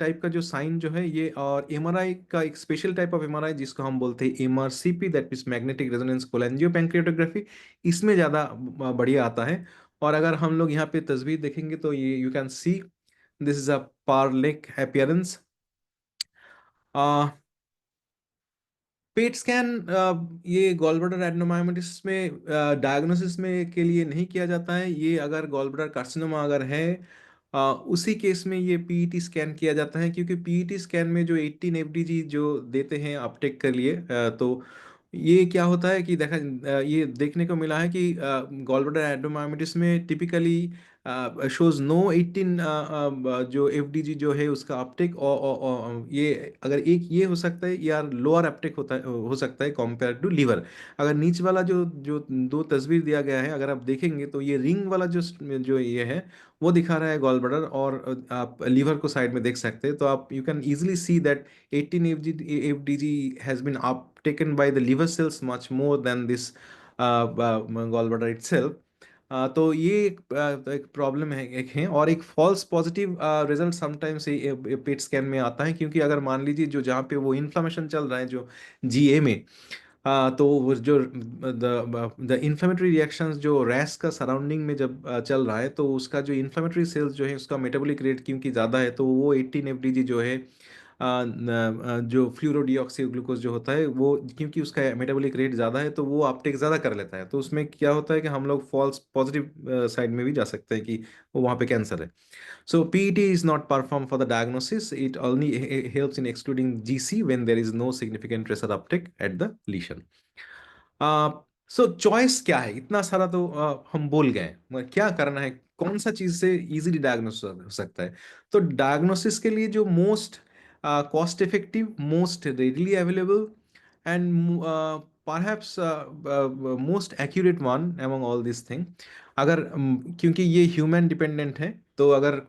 टाइप का जो साइन जो है ये, और MRI का एक स्पेशल टाइप ऑफ MRI जिसको हम बोलते हैं MRCP, that means magnetic resonance cholangiopancreatography, इसमें ज़्यादा बढ़िया आता है। और अगर हम लोग यहाँ पे तस्वीर देखेंगे तो ये you can see this is a pearl necklace appearance. PET scan ये गॉलब्लैडर एडेनोमायोसिस में डायग्नोसिस में के लिए नहीं किया जाता है। ये अगर गॉलब्लैडर कार्सिनोमा अगर है, उसी केस में ये PET स्कैन किया जाता है, क्योंकि PET स्कैन में जो 18 FDG जो देते हैं अपटेक के लिए, तो ये क्या होता है कि ये देखने को मिला है कि गॉलब्लैडर एडेनोमायोसिस में टिपिकली शोज नो 18 जो FDG जो है उसका अपटेक, और ये अगर एक ये हो सकता है, या लोअर अपटेक हो सकता है कंपेयर टू लीवर। अगर नीच वाला जो जो दो तस्वीर दिया गया है, अगर आप देखेंगे तो ये रिंग वाला जो ये है वो दिखा रहा है गॉल ब्लैडर, और आप लीवर को साइड में देख सकते हैं, तो आप you can easily see that 18 FDG has been uptaken by the liver cells much more than this gallbladder itself। तो ये एक प्रॉब्लम है, एक है। और एक false positive result sometimes PET scan में आता है, क्योंकि अगर मान लीजिए जो जहाँ पे वो इन्फ्लामेशन चल रहा है जो GA में, तो वो जो द इन्फ्लेमेटरी रिएक्शंस जो रैश का सराउंडिंग में जब चल रहा है, तो उसका जो इन्फ्लेमेटरी सेल्स जो है उसका मेटाबॉलिक रेट क्योंकि ज़्यादा है, तो वो 18 FDG जो है जो फ्लूरोडिऑक्सी ग्लूकोज जो होता है वो, क्योंकि उसका मेटाबॉलिक रेट ज़्यादा है, तो वो अपटेक ज़्यादा कर लेता है, तो उसमें क्या होता है कि हम लोग फॉल्स पॉजिटिव साइड में भी जा सकते हैं कि वो वहाँ पे कैंसर है। So PET is not performed for the diagnosis. It only helps in excluding GC when there is no significant tracer uptake at the lesion. So choice क्या है, इतना सारा तो हम बोल गए, मगर क्या करना है, कौन सा चीज से इजीली डायग्नोस हो सकता है। तो डायग्नोसिस के लिए जो most cost effective, most readily available, and perhaps most accurate one among all this thing, अगर क्योंकि ये ह्यूमन डिपेंडेंट है, तो अगर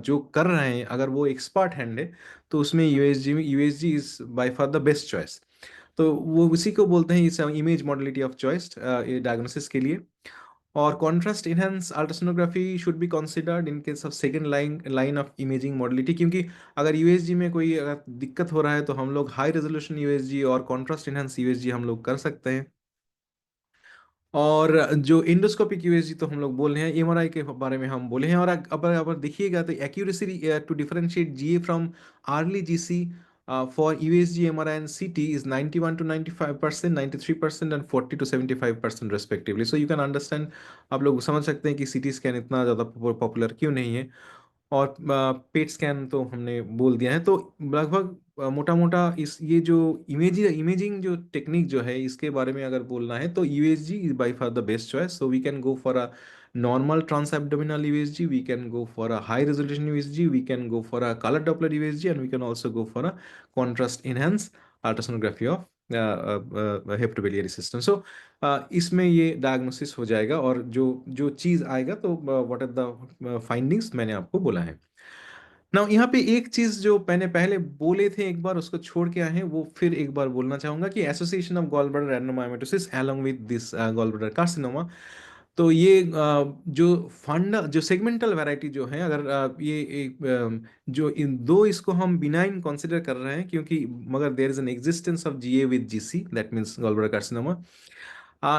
जो कर रहे हैं अगर वो एक्सपर्ट हैंड है, तो उसमें USG is by far the best choice. तो वो उसी को बोलते हैं इस image modality of choice diagnosis के लिए। और contrast enhance ultrasonography should be considered in case of second line of imaging modality, क्योंकि अगर यूएसजी में कोई अगर दिक्कत हो रहा है तो हम लोग हाई रेजोल्यूशन यूएसजी और कॉन्ट्रास्ट इनहेंस यूएसजी हम लोग कर सकते हैं। और जो इंडोस्कोपिक यूएसजी तो हम लोग बोल रहे हैं, एमआरआई के बारे में हम बोले हैं। और अब देखिएगा तो accuracy to differentiate GA from early GC for USG MRI and CT is 91 to 95%, 93% and 40 to 75% respectively. So you can understand, आप लोग समझ सकते हैं कि सीटी स्कैन इतना ज़्यादा पॉपुलर क्यों नहीं है। और पेट स्कैन तो हमने बोल दिया है। तो लगभग मोटा मोटा इस ये जो इमेजिंग जो टेक्निक जो है इसके बारे में अगर बोलना है तो USG is by far the best choice. So we can go for a normal trans abdominal USG, we can go for a high resolution USG, we can go for a colour Doppler USG, and we can also go for a contrast enhance ultrasonography of hepatobiliary system. So इसमें ये डायग्नोसिस हो जाएगा और जो जो चीज़ आएगा तो व्हाट आर द फाइंडिंग्स मैंने आपको बोला है। नाउ यहाँ पे एक चीज जो मैंने पहले बोले थे एक बार उसको छोड़ के आए हैं, वो फिर एक बार बोलना चाहूंगा कि association of gall bladder adenomyomatosis along with this gall bladder carcinoma. तो ये जो फंड जो सेगमेंटल वैरायटी जो है, अगर ये एक जो इन दो इसको हम बिनाइन कंसिडर कर रहे हैं, क्योंकि मगर there is an existence of GA with GC, that means gall bladder carcinoma.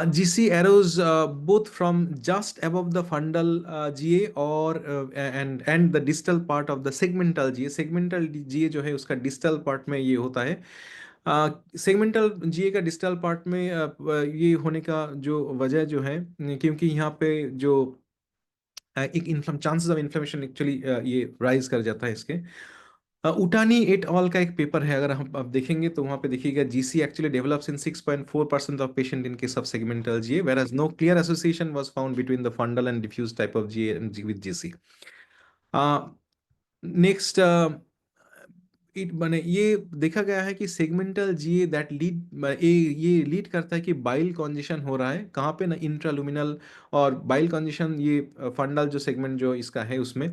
GC arrows both from just above the fundal GA or and the distal part of the segmental GA. Segmental GA जो है उसका distal part में ये होता है। सेगमेंटल जीए का डिस्टल पार्ट में ये होने का जो वजह जो है, क्योंकि यहाँ पे जो एक इन्फ्लम चांसेस ऑफ इन्फ्लेमेशन एक्चुअली ये राइज कर जाता है इसके। उटानी एट ऑल का एक पेपर है, अगर हम अब देखेंगे तो वहां पे देखिएगा GC actually develops in 6.4% of patient in case of segmental GA, where as no clear association was found between the fundal and diffuse type of GA with GC. Next it बने ये देखा गया है कि सेगमेंटल जीए दैट लीड ये लीड करता है कि बाइल कॉन्जेशन हो रहा है कहाँ पे ना, इंट्रालुमिनल। और बाइल कॉन्जेशन ये फंडल जो सेगमेंट जो इसका है उसमें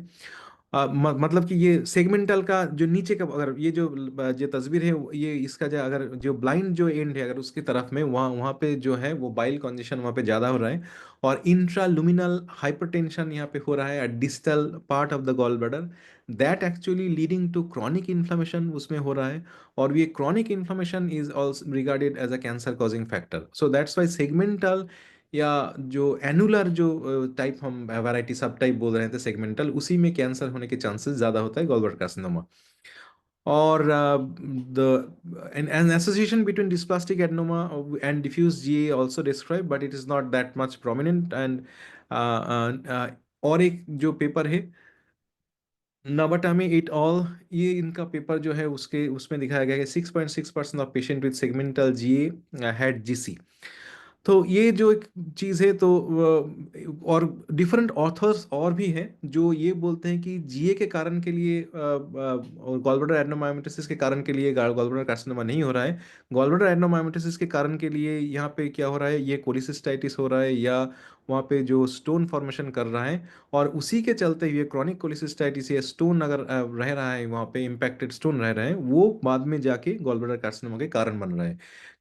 मतलब कि ये सेगमेंटल का जो नीचे का, अगर ये जो तस्वीर है ये इसका जो अगर जो ब्लाइंड जो एंड है अगर उसकी तरफ में वहाँ वहाँ पे जो है वो बाइल कॉन्जेशन वहाँ पे ज़्यादा हो रहा है। और इंट्रालुमिनल हाइपरटेंशन यहाँ पे हो रहा है at distal part of the gall bladder, that actually leading to chronic inflammation उसमें हो रहा है। और ये chronic inflammation is also regarded as a cancer causing factor. So that's why segmental या जो एनुलर जो टाइप हम वैरायटी सब टाइप बोल रहे थे सेगमेंटल, उसी में कैंसर होने के चांसेस ज़्यादा होता है गॉल ब्लैडर कार्सिनोमा। और the an association between dysplastic adenoma and diffuse GA also described, but it is not that much prominent. And और एक जो पेपर है नबाटामे इट ऑल, ये इनका पेपर जो है उसके उसमें दिखाया गया है 6.6% of patient with segmental GA had GC. तो ये जो एक चीज़ है तो और डिफरेंट ऑथर्स और भी हैं जो ये बोलते हैं कि जीए के कारण के लिए और गॉल ब्लैडर एडेनोमायोमेटोसिस के कारण के लिए गॉल ब्लैडर कार्सिनोमा नहीं हो रहा है। गॉल ब्लैडर एडेनोमायोमेटोसिस के कारण के लिए यहाँ पे क्या हो रहा है, ये कोलिसिस्टाइटिस हो रहा है या वहाँ पे जो स्टोन फॉर्मेशन कर रहा है, और उसी के चलते हुए क्रॉनिक कोलिसिस्टाइटिस या स्टोन अगर रह रहा है वहाँ पे इम्पैक्टेड स्टोन रह रहे हैं, वो बाद में जाके गॉल ब्लैडर कार्सिनोमा के कारण बन रहा है,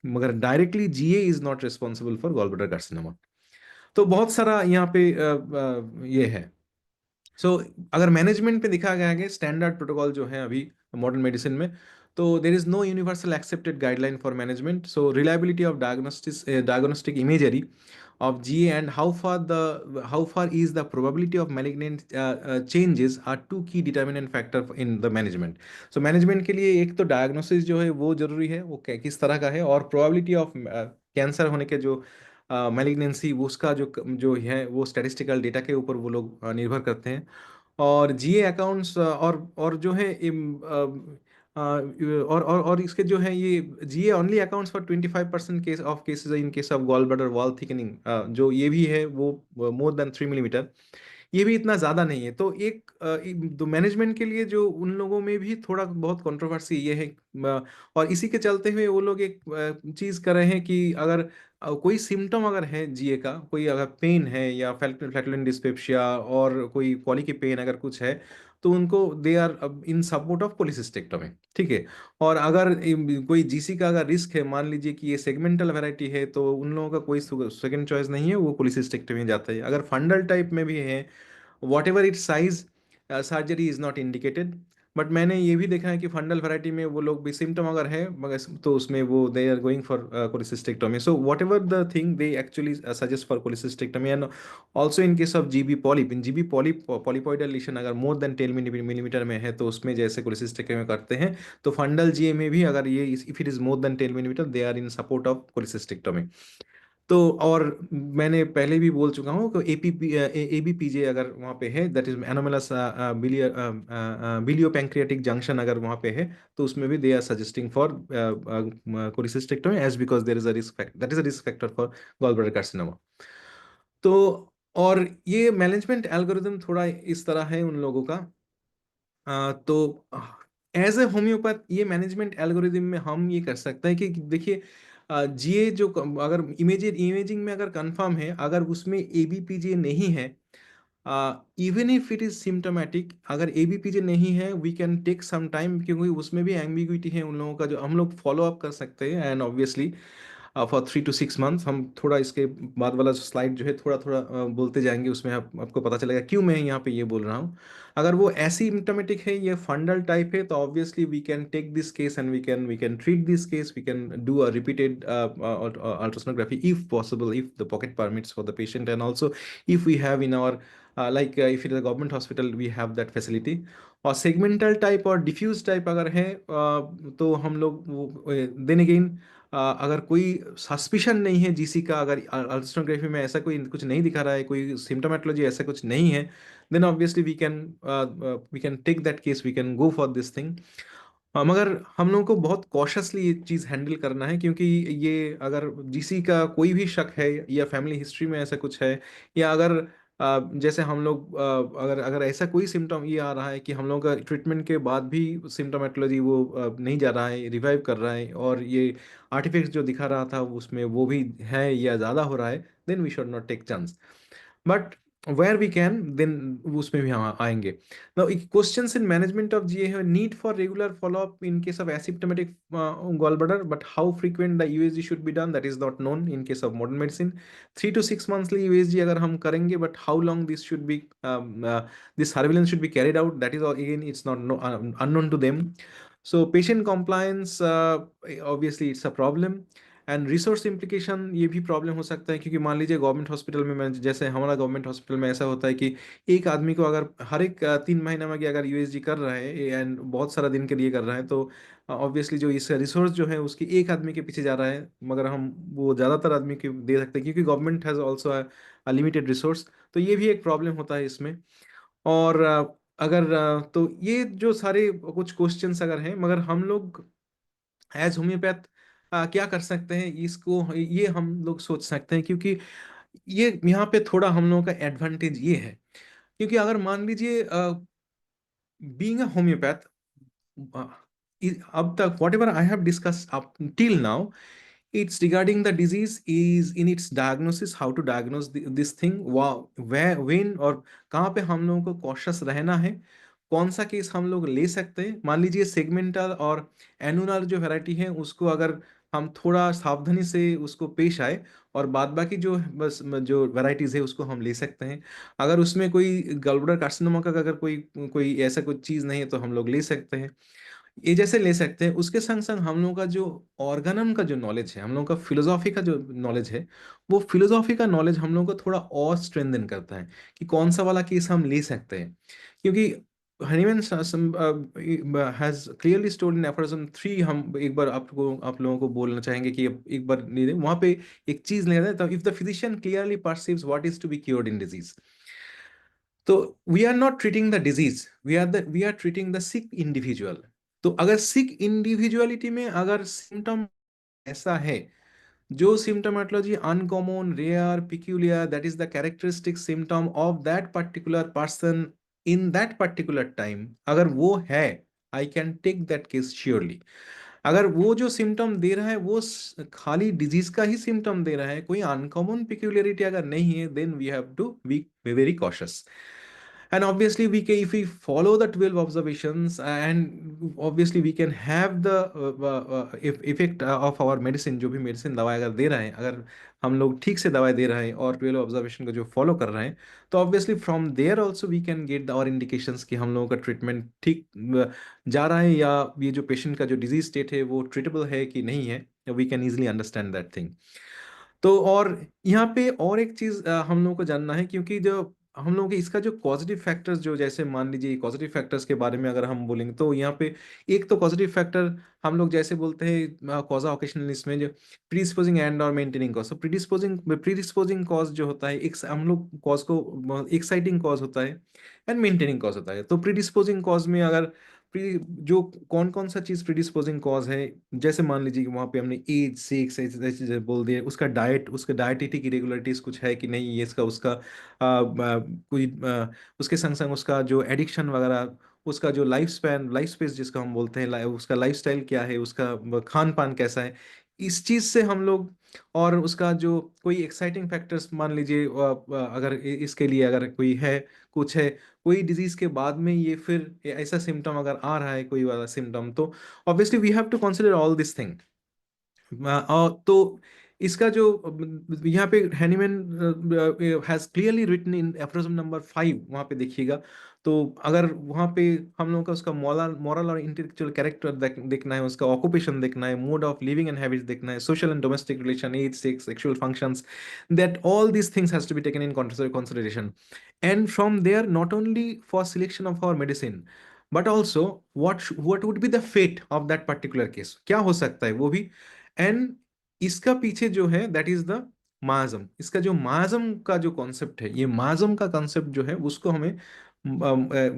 मगर directly GA is not responsible for gall bladder carcinoma. तो बहुत सारा यहाँ पे ये है। सो अगर मैनेजमेंट पे देखा गया है स्टैंडर्ड प्रोटोकॉल जो है अभी मॉडर्न मेडिसिन में, तो there is no universal accepted guideline for management. So reliability of diagnostic imagery of GA and how far is the probability of malignant changes are two key determinant factor in the management. So management के लिए एक तो diagnosis जो है वो जरूरी है, वो किस तरह का है, और probability of कैंसर होने के जो malignancy वो उसका जो है वो statistical data के ऊपर वो लोग निर्भर करते हैं। और जीए अकाउंट्स और जो है और इसके जो है ये GA only accounts for 25% case of cases in case of gall bladder wall thickening, जो ये भी है वो मोर देन 3 मिलीमीटर, ये भी इतना ज़्यादा नहीं है। तो तो मैनेजमेंट के लिए जो उन लोगों में भी थोड़ा बहुत कंट्रोवर्सी ये है, और इसी के चलते हुए वो लोग एक चीज़ कर रहे हैं कि अगर कोई सिम्टम अगर है जीए का, कोई अगर पेन है या फ्लैटुलेंट डिस्पेप्सिया और कोई कॉली की पेन अगर कुछ है, तो उनको they are in support of cholecystectomy, ठीक है। और अगर कोई जीसी का अगर रिस्क है, मान लीजिए कि ये सेगमेंटल वैरायटी है, तो उन लोगों का कोई सेकंड चॉइस नहीं है, वो कोलिसिस्टेक्टमी जाता है। अगर फंडल टाइप में भी है, what ever its size, surgery is not indicated. But मैंने ये भी देखा है कि फंडल वैरायटी में वो लोग भी सिम्टम अगर है मगर तो उसमें वो they are going for cholecystectomy. So whatever the thing they actually suggest for cholecystectomy. And also in case of GB polyp, in GB polyp polypoidal lesion अगर मोर देन 10 मिलीमीटर में है, तो उसमें जैसे कोलिसिस्टेक्टोमी करते हैं, तो फंडल जीए में भी अगर ये if it is more than 10 millimetre, they are in support of cholecystectomy. तो और मैंने पहले भी बोल चुका हूँ कि एबीपीजे अगर वहाँ पे है, that is anomalous biliopancreatic junction अगर वहाँ पे है, तो उसमें भी they are suggesting for cholecystectomy, as because there is a risk factor, that is a risk factor for gall bladder carcinoma. तो और ये मैनेजमेंट एल्गोरिदम थोड़ा इस तरह है उन लोगों का। तो एज ए होम्योपैथ ये मैनेजमेंट एल्गोरिदम में हम ये कर सकते हैं कि देखिए, जीए जो अगर इमेजिंग में अगर कंफर्म है, अगर उसमें एबीपीजे नहीं है, even if it is symptomatic, अगर एबीपीजे नहीं है, we can take some time, क्योंकि उसमें भी एम्बिग्विटी है उन लोगों का, जो हम लोग फॉलो अप कर सकते हैं। And obviously for 3 to 6 months हम थोड़ा इसके बाद वाला स्लाइड जो है थोड़ा थोड़ा बोलते जाएंगे, उसमें आपको पता चलेगा क्यों मैं यहाँ पे ये बोल रहा हूँ। अगर वो एसिम्टोमेटिक है, ये फंडल टाइप है, तो obviously we can take this case and we can treat this case, we can do a repeated ultrasonography if possible, if the pocket permits for the patient, and also if we have in our if it is a government hospital, we have that facility। और सेगमेंटल टाइप और डिफ्यूज टाइप अगर है, तो हम लोग देन अगेन, अगर कोई सस्पिशन नहीं है जीसी का, अगर अल्ट्रासोनोग्राफी में ऐसा कोई कुछ नहीं दिखा रहा है, कोई सिम्टोमेटोलॉजी ऐसा कुछ नहीं है, then obviously we can take that case, we can go for this thing. मगर हम लोगों को बहुत कॉशसली ये चीज़ हैंडल करना है, क्योंकि ये अगर जीसी का कोई भी शक है, या फैमिली हिस्ट्री में ऐसा कुछ है, या अगर जैसे हम लोग अगर अगर ऐसा कोई सिम्टम ये आ रहा है कि हम लोग का ट्रीटमेंट के बाद भी सिम्टोमेटोलॉजी वो नहीं जा रहा है, रिवाइव कर रहा है, और ये आर्टिफैक्ट्स जो दिखा रहा था उसमें वो भी है या ज़्यादा हो रहा है, then we should not take chance. But where we can, then उसमें भी हम आएंगे। Now questions in management of GA है, need for regular follow up in case of asymptomatic gallbladder, but how frequent the USG should be done, that is not known in case of modern medicine। 3 to 6 monthly USG अगर हम करेंगे, but how long this should be this surveillance should be carried out, that is again it's not unknown to them। So patient compliance, obviously it's a problem। And resource implication, ये भी प्रॉब्लम हो सकता है, क्योंकि मान लीजिए गवर्नमेंट हॉस्पिटल में, मैं जैसे हमारा गवर्नमेंट हॉस्पिटल में ऐसा होता है कि एक आदमी को अगर हर एक 3 महीना में अगर यूएसजी कर रहा है एंड बहुत सारा दिन के लिए कर रहा है, तो ऑब्वियसली जो इसका रिसोर्स जो है उसकी एक आदमी के पीछे जा रहा है, मगर हम वो ज़्यादातर आदमी को दे सकते हैं, क्योंकि government has also limited resource. तो ये भी एक प्रॉब्लम होता है इसमें। और अगर तो ये जो सारे कुछ क्वेश्चंस अगर हैं, मगर हम लोग एज होम्योपैथ क्या कर सकते हैं, इसको ये हम लोग सोच सकते हैं, क्योंकि ये यहाँ पे थोड़ा हम लोगों का एडवांटेज ये है, क्योंकि अगर मान लीजिए बीइंग अ होम्योपैथ, अब तक what ever I have discuss up till now, it's regarding the disease is in its diagnosis, how to diagnose this thing, where when और कहाँ पे हम लोगों को कॉशियस रहना है, कौन सा केस हम लोग ले सकते हैं। मान लीजिए सेगमेंटल और एनुलर जो वैरायटी है, उसको अगर हम थोड़ा सावधानी से उसको पेश आए, और बाद बाकी जो बस जो वैरायटीज है उसको हम ले सकते हैं। अगर उसमें कोई गलब्लैडर कार्सिनोमा का अगर कोई कोई ऐसा कुछ चीज़ नहीं है, तो हम लोग ले सकते हैं, ये जैसे ले सकते हैं। उसके संग संग हम लोगों का जो ऑर्गेनम का जो नॉलेज है, हम लोगों का फिलोसॉफी का जो नॉलेज है, वो फिलोसॉफी का नॉलेज हम लोगों को थोड़ा और स्ट्रेंथन करता है, कि कौन सा वाला केस हम ले सकते हैं। क्योंकि Hahnemann has clearly stored in aphorism 3, हम एक बार आप लोगों को बोलना चाहेंगे कि एक बार नहीं दे, वहां पे एक चीज ले जाता है, if the physician clearly perceives what is to be cured in disease, तो we are not treating the disease, we are treating the sick individual. तो अगर सिक इंडिविजुअलिटी में अगर सिम्टम ऐसा है, जो symptomatology uncommon, rare, peculiar, that is the characteristic symptom of that particular person in that particular time, अगर वो है, I can take that case surely. अगर वो जो सिम्टम दे रहा है वो खाली डिजीज का ही सिम्टम दे रहा है, कोई अनकॉमन पिक्यूलियरिटी अगर नहीं है, then we have to be very cautious. And obviously if we follow the 12 observations, and obviously we can have the effect of our medicine, जो भी मेडिसिन दवाई अगर दे रहे हैं, अगर हम लोग ठीक से दवाई दे रहे हैं और 12 ऑब्जर्वेशन को जो फॉलो कर रहे हैं, तो obviously from there also we can get और इंडिकेशंस कि हम लोगों का ट्रीटमेंट ठीक जा रहा है, या ये जो पेशेंट का जो डिजीज स्टेट है वो ट्रीटेबल है कि नहीं है. We can easily understand that thing. तो और यहाँ पे और एक चीज हम लोगों को जानना है, क्योंकि जो हम लोगों के इसका जो पॉजिटिव फैक्टर्स, जो जैसे मान लीजिए पॉजिटिव फैक्टर्स के बारे में अगर हम बोलेंगे, तो यहाँ पे एक तो पॉजिटिव फैक्टर हम लोग जैसे बोलते हैं कॉजा ओकेशनलिस्ट में, जो प्रीडिस्पोजिंग एंड और मेंटेनिंग कॉज. तो प्रीडिस्पोजिंग कॉज जो होता है, एक हम लोग कॉज को एक्साइटिंग कॉज होता है एंड मेंटेनिंग कॉज होता है. तो प्रीडिस्पोजिंग कॉज में अगर जो कौन कौन सा चीज प्रीडिस्पोजिंग कॉज है, जैसे मान लीजिए कि वहां पे हमने एज, सेक्स ऐसे चीजें बोल दिए, उसका डाइट, उसका डाइटेटिक इरेगुलरिटीज कुछ है कि नहीं, ये इसका उसका कोई उसके संग संग उसका जो एडिक्शन वगैरह, उसका जो लाइफ स्पैन, लाइफ स्पेस जिसको हम बोलते हैं, उसका लाइफस्टाइल क्या है, उसका खान पान कैसा है, इस चीज से हम लोग. और उसका जो कोई एक्साइटिंग फैक्टर्स मान लीजिए अगर इसके लिए अगर कोई है, कुछ है, कोई डिजीज के बाद में ये फिर ऐसा सिम्टम अगर आ रहा है, कोई वाला सिम्टम, तो obviously we have to consider all this thing. और तो इसका जो यहाँ पे Hahnemann has clearly written in aphorism number 5, वहाँ पे देखिएगा. तो अगर वहाँ पे हम लोगों का उसका मॉरल मॉरल और इंटेलेक्चुअल कैरेक्टर देखना है, उसका ऑक्यूपेशन देखना है, mode of living and habits देखना है, social and domestic relation, age, sex, sexual functions, that all these things has to be taken in consideration. And from there, not only for selection of our medicine, but also what would be the fate of that particular case, क्या हो सकता है वो भी. एंड इसका पीछे जो है दैट इज द माजम. इसका जो माजम का जो कॉन्सेप्ट है, ये माजम का कॉन्सेप्ट जो है उसको हमें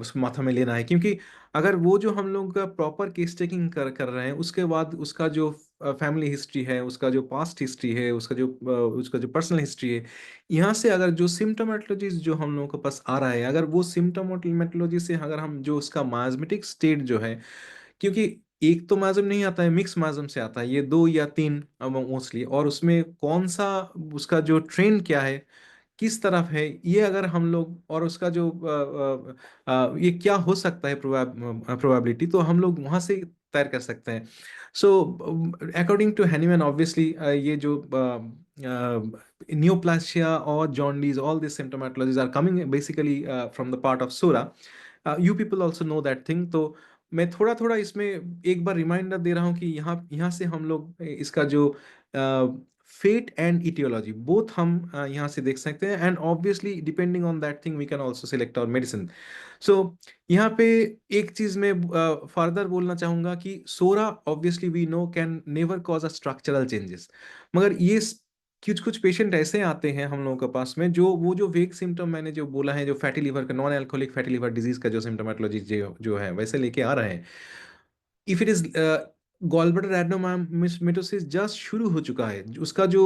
उस माथा में लेना है, क्योंकि अगर वो जो हम लोग का प्रॉपर केस टेकिंग कर रहे हैं, उसके बाद उसका जो फैमिली हिस्ट्री है, उसका जो पास्ट हिस्ट्री है, उसका जो पर्सनल हिस्ट्री है, यहाँ से अगर जो सिम्टोमेटोलॉजीज जो हम लोगों के पास आ रहा है, अगर वो सिम्टोमेटोलॉजी से अगर हम जो उसका माजमेटिक स्टेट जो है, क्योंकि एक तो माजम नहीं आता है, मिक्स माजम से आता है, ये दो या तीन मोस्टली, और उसमें कौन सा उसका जो ट्रेंड क्या है, किस तरफ है, ये अगर हम लोग, और उसका जो ये क्या हो सकता है प्रोबेबिलिटी, तो हम लोग वहां से तैयार कर सकते हैं. So according to Hahnemann, obviously ये जो नियोप्लासिया और jaundice, all this symptomatologies are coming basically from the part of psora. You people also know that thing. तो मैं थोड़ा थोड़ा इसमें एक बार रिमाइंडर दे रहा हूँ कि यहाँ यहाँ से हम लोग इसका जो फेट एंड इटियोलॉजी बोथ हम यहाँ से देख सकते हैं, and obviously depending on that thing we can also select our medicine. So यहाँ पे एक चीज मैं फर्दर बोलना चाहूंगा कि psora obviously we know can never cause a structural changes, मगर ये कुछ कुछ पेशेंट ऐसे आते हैं हम लोगों के पास में, जो वो जो वेग सिम्टम मैंने जो बोला है, जो फैटी लिवर का, non alcoholic fatty liver disease का जो सिम्टोमेटोलॉजी जो है वैसे लेके आ रहे हैं. If it is gallbladder adenomyosis just शुरू हो चुका है, उसका जो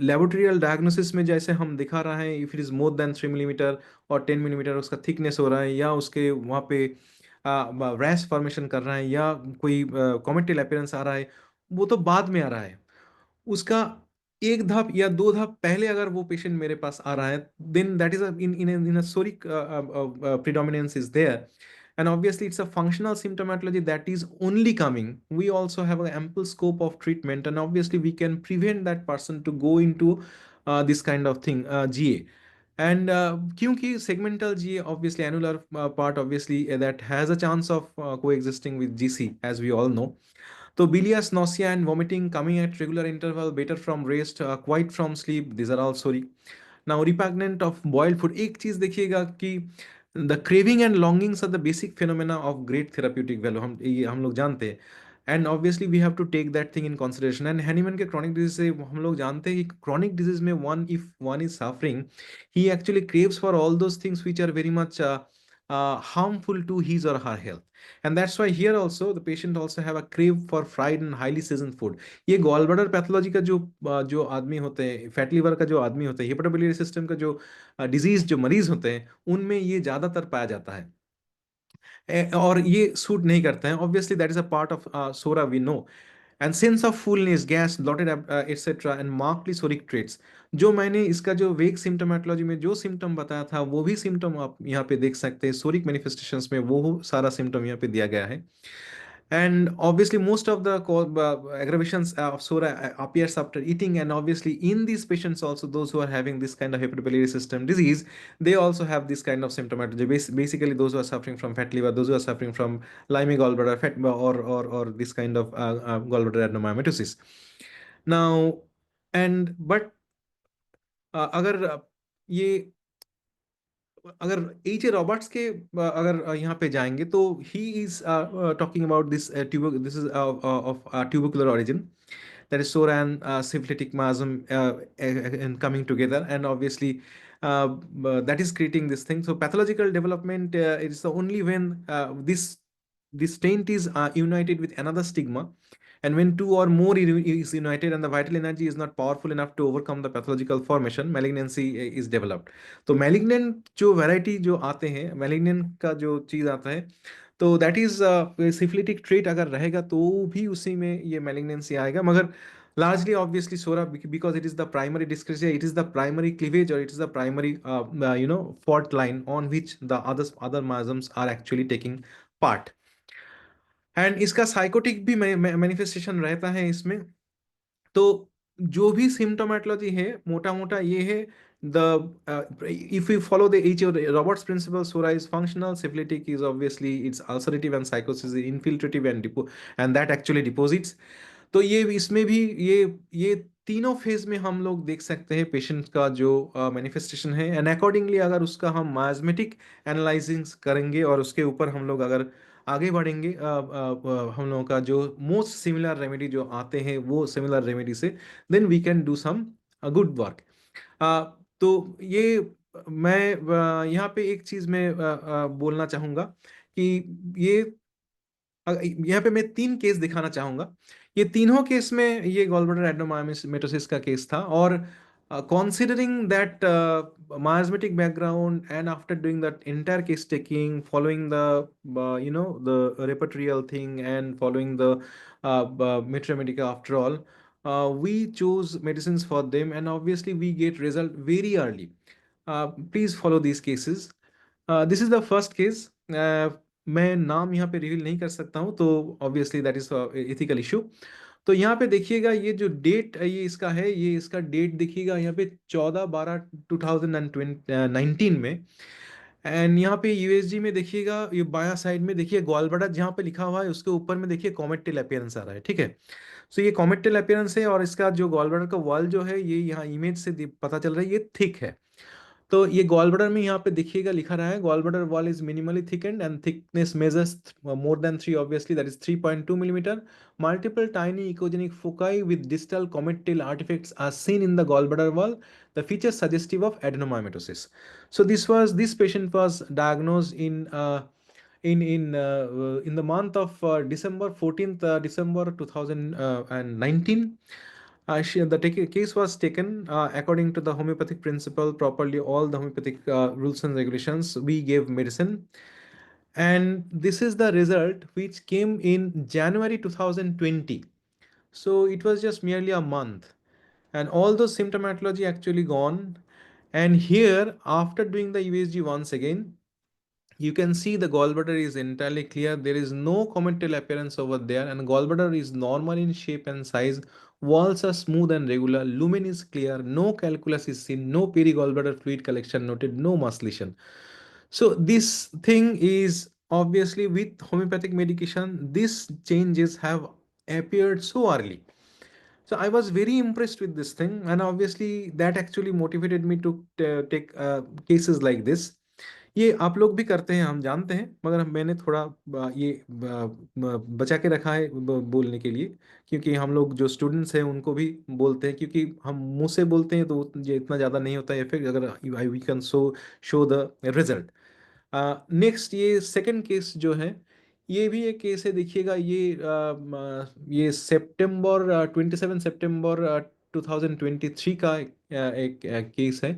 लेबोरेटरियल डायग्नोसिस में जैसे हम दिखा रहा है, if it is more than 3 millimetre और 10 मिलीमीटर उसका थिकनेस हो रहा है, या उसके वहाँ पे रैश फॉर्मेशन कर रहा है, या कोई कॉमेटल अपीयरेंस आ रहा है, वो तो बाद में आ रहा है. उसका एक धाप या दो धाप पहले अगर वो पेशेंट मेरे पास आ रहा है, then that is in a psoric predominance is there, and obviously it's a functional symptomatology that is only coming. We also have an ample scope of treatment, and obviously we can prevent that person to go into this kind of thing, GA. And kyunki segmental GA, obviously annular part, obviously that has a chance of coexisting with GC, as we all know. So bilious nausea and vomiting coming at regular interval, better from rest, quiet from sleep, these are all sorry. Now repugnant of boiled food. एक चीज देखिएगा कि the craving and longings are the basic phenomena of great therapeutic value. हम लोग जानते हैं. And obviously we have to take that thing in consideration. And Hahnemann के chronic disease से हम लोग जानते हैं कि chronic disease में if one is suffering, he actually craves for all those things which are very much harmful to his or her health. And that's why here also the patient also have a crave for fried and highly seasoned food. ये गॉल ब्लैडर पैथोलॉजी का जो आदमी होते हैं, फैटी लिवर का जो आदमी होता है, हेपेटोबिलियरी सिस्टम का जो डिजीज जो मरीज होते हैं, उनमें ये ज्यादातर पाया जाता है. और ये सूट नहीं करता है, obviously that is a part of psora, we know. And sense of fullness, gas, bloated etcetera and markedly psoric traits. जो मैंने इसका जो वेग सिम्टोमेटोलॉजी में जो सिम्टम बताया था, वो भी सिम्टम आप यहाँ पे देख सकते हैं सोरिक मैनिफेस्टेशंस में, वो सारा सिम्टम यहाँ पे दिया गया है। And obviously most of the aggravations of SORA appears after eating, and obviously in these patients also, those who are having this kind of hepatobiliary system disease, they also have this kind of symptomatology. Basically those who are suffering from fat liver, those who are suffering from Lyme gallbladder fat, or this kind of gallbladder adenomyomatosis. Now, and but अगर ये अगर एच ए रॉबर्ट्स के अगर यहाँ पे जाएंगे, तो he is talking about this is of tubercular origin, that is sore and syphilitic miasm and coming together, and obviously that is creating this thing. So pathological development, it is the only when this taint is united with another stigma, and when two or more is united and the vital energy is not powerful enough to overcome the pathological formation, malignancy is developed. तो malignant जो variety जो आते हैं, malignant का जो चीज आता है, तो दैट इज सिफिलिटिक ट्रेट अगर रहेगा तो भी उसी में ये मैलिग्नेंसी आएगा, मगर largely obviously sora, because it is the primary dyscrasia, it is the primary cleavage, or it is the primary fault line on which the other miasms are actually taking part. And इसका साइकोटिक भी मैनिफेस्टेशन रहता है इसमें। तो जो भी सिम्टोमेटोलॉजी है मोटा मोटा ये है, the if you follow the H Roberts principle, psora is functional, syphilitic is obviously it's ulcerative, and sycosis is infiltrative and that actually deposits. तो ये इसमें भी ये तीनों फेज में हम लोग देख सकते हैं पेशेंट का जो मैनिफेस्टेशन है, एंड अकॉर्डिंगली अगर उसका हम माइजमेटिक एनालाइजिंग करेंगे और उसके ऊपर हम लोग अगर आगे बढ़ेंगे, हम लोगों का जो मोस्ट सिमिलर रेमेडी जो आते हैं वो सिमिलर रेमेडी से, then we can do some good work. तो ये मैं यहाँ पे एक चीज मैं बोलना चाहूंगा कि ये यहाँ पे मैं 3 केस दिखाना चाहूंगा। ये तीनों केस में ये गॉलब्लैडर एडेनोमायोसिस का केस था, और considering that miasmatic background, and after doing that entire case taking, following the the repertorial thing, and following the Mitra Medica, after all, we chose medicines for them, and obviously we get result very early. Please follow these cases. This is the first case. मैं नाम यहाँ पे रिवील नहीं कर सकता हूँ, तो obviously that is ethical issue. तो यहाँ पे देखिएगा ये जो डेट ये इसका है, ये इसका डेट देखिएगा यहाँ पे 14/12/2019 में। एंड यहाँ पे यूएसजी में देखिएगा, ये बाया साइड में देखिए ग्वालबड़ा जहाँ पे लिखा हुआ है उसके ऊपर में देखिए कॉमेट टेल अपीयरेंस आ रहा है, ठीक है। सो ये कॉमेट टेल अपीयरेंस है, और इसका जो ग्वालबड़ा का वॉल जो है ये यहाँ इमेज से पता चल रहा है ये थिक है। तो ये गॉल ब्लैडर में यहाँ पे देखिएगा लिखा रहा है gall bladder wall is minimally thickened and thickness measures more than 3, obviously that is 3.2 millimeter. Multiple tiny ecogenic foci with distal comet tail artifacts are seen in the gallbladder wall, the feature suggestive of adenomyomatosis. So this patient was diagnosed in the month of December 14th, December 2019. The case was taken according to the homeopathic principle, properly all the homeopathic rules and regulations. We gave medicine, and this is the result which came in January 2020. So it was just merely a month, and all those symptomatology actually gone. And here, after doing the USG once again, you can see the gallbladder is entirely clear. There is no commental appearance over there, and gallbladder is normal in shape and size. Walls are smooth and regular. Lumen is clear. No calculus is seen. No perigallbladder fluid collection noted. No maceration. So this thing is obviously with homeopathic medication. These changes have appeared so early. So I was very impressed with this thing, and obviously that actually motivated me to take cases like this. ये आप लोग भी करते हैं हम जानते हैं, मगर मैंने थोड़ा बचा के रखा है बोलने के लिए, क्योंकि हम लोग जो स्टूडेंट्स हैं उनको भी बोलते हैं, क्योंकि हम मुंह से बोलते हैं तो ये इतना ज़्यादा नहीं होता है इफेक्ट, अगर we can show the result. Next ये सेकंड केस जो है, ये भी एक केस है, देखिएगा ये सितंबर 27 सितंबर 2023 का एक केस है।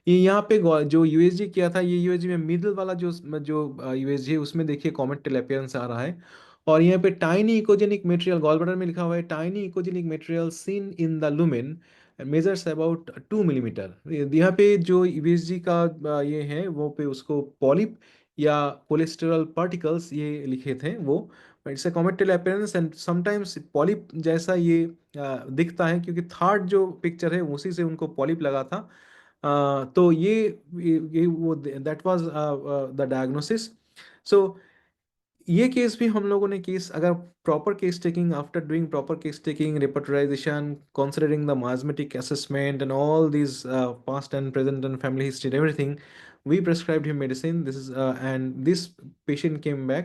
ये यहाँ पे जो यूएसजी किया था, ये यूएसजी में मिडिल वाला जो जो यूएसजी है उसमें देखिए कॉमेटल अपीयरेंस आ रहा है। और यहाँ पे tiny echogenic material gall bladder में लिखा हुआ है, tiny echogenic material seen in the lumen measures about 2 millimetre. यहाँ पे जो यूएसजी का ये है वो पे उसको पॉलिप या कोलेस्टेरॉल पार्टिकल्स ये लिखे थे वो। It's a comet tail appearance and sometimes polyp जैसा ये दिखता है, क्योंकि थर्ड जो पिक्चर है उसी से उनको पॉलिप लगा था। तो ये वो दैट वाज द डायग्नोसिस। सो ये केस भी हम लोगों ने केस अगर proper case taking, after doing proper case taking, रिपोर्टराइजेशन, considering the miasmatic assessment and all these past and present and family history and everything, we prescribed him medicine. This is and this patient came back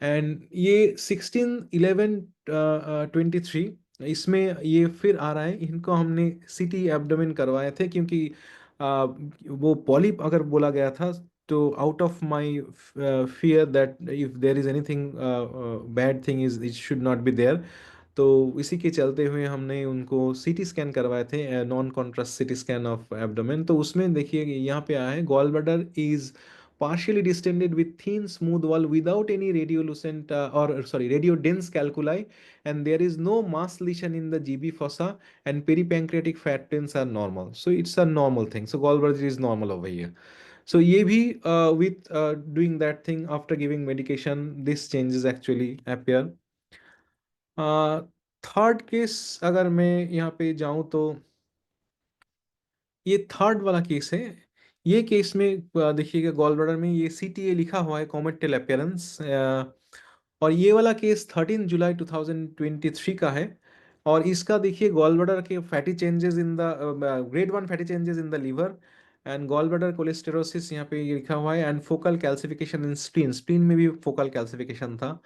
and ये 16/11/23 इसमें ये फिर आ रहा है। इनको हमने सीटी एब्डोमेन करवाए थे, क्योंकि वो पॉलिप अगर बोला गया था तो out of my fear that if there is anything bad thing is it should not be there. तो इसी के चलते हुए हमने उनको सीटी स्कैन करवाए थे, non contrast CT scan of abdomen. तो उसमें देखिए यहाँ पे आया है gall bladder is partially distended with thin smooth wall without any radiolucent radio dense calculi, and there is no mass lesion in the GB fossa, and peripancreatic fat trends are normal, so it's a normal thing. So gallbladder is normal over here. So ये भी with doing that thing after giving medication this changes actually appear. Third case अगर मैं यहाँ पे जाऊं तो ये थर्ड वाला केस है। ये केस में देखिएगा गॉल ब्लैडर में ये सीटीए लिखा हुआ है, कॉमेटल अपीयरेंस। और ये वाला केस 13 जुलाई 2023 का है। और इसका देखिए गॉल ब्लैडर के fatty changes in the grade 1 fatty changes in the liver and gall bladder cholesterosis यहाँ पे ये लिखा हुआ है, and focal calcification in spleen, spleen में भी फोकल कैल्सिफिकेशन था।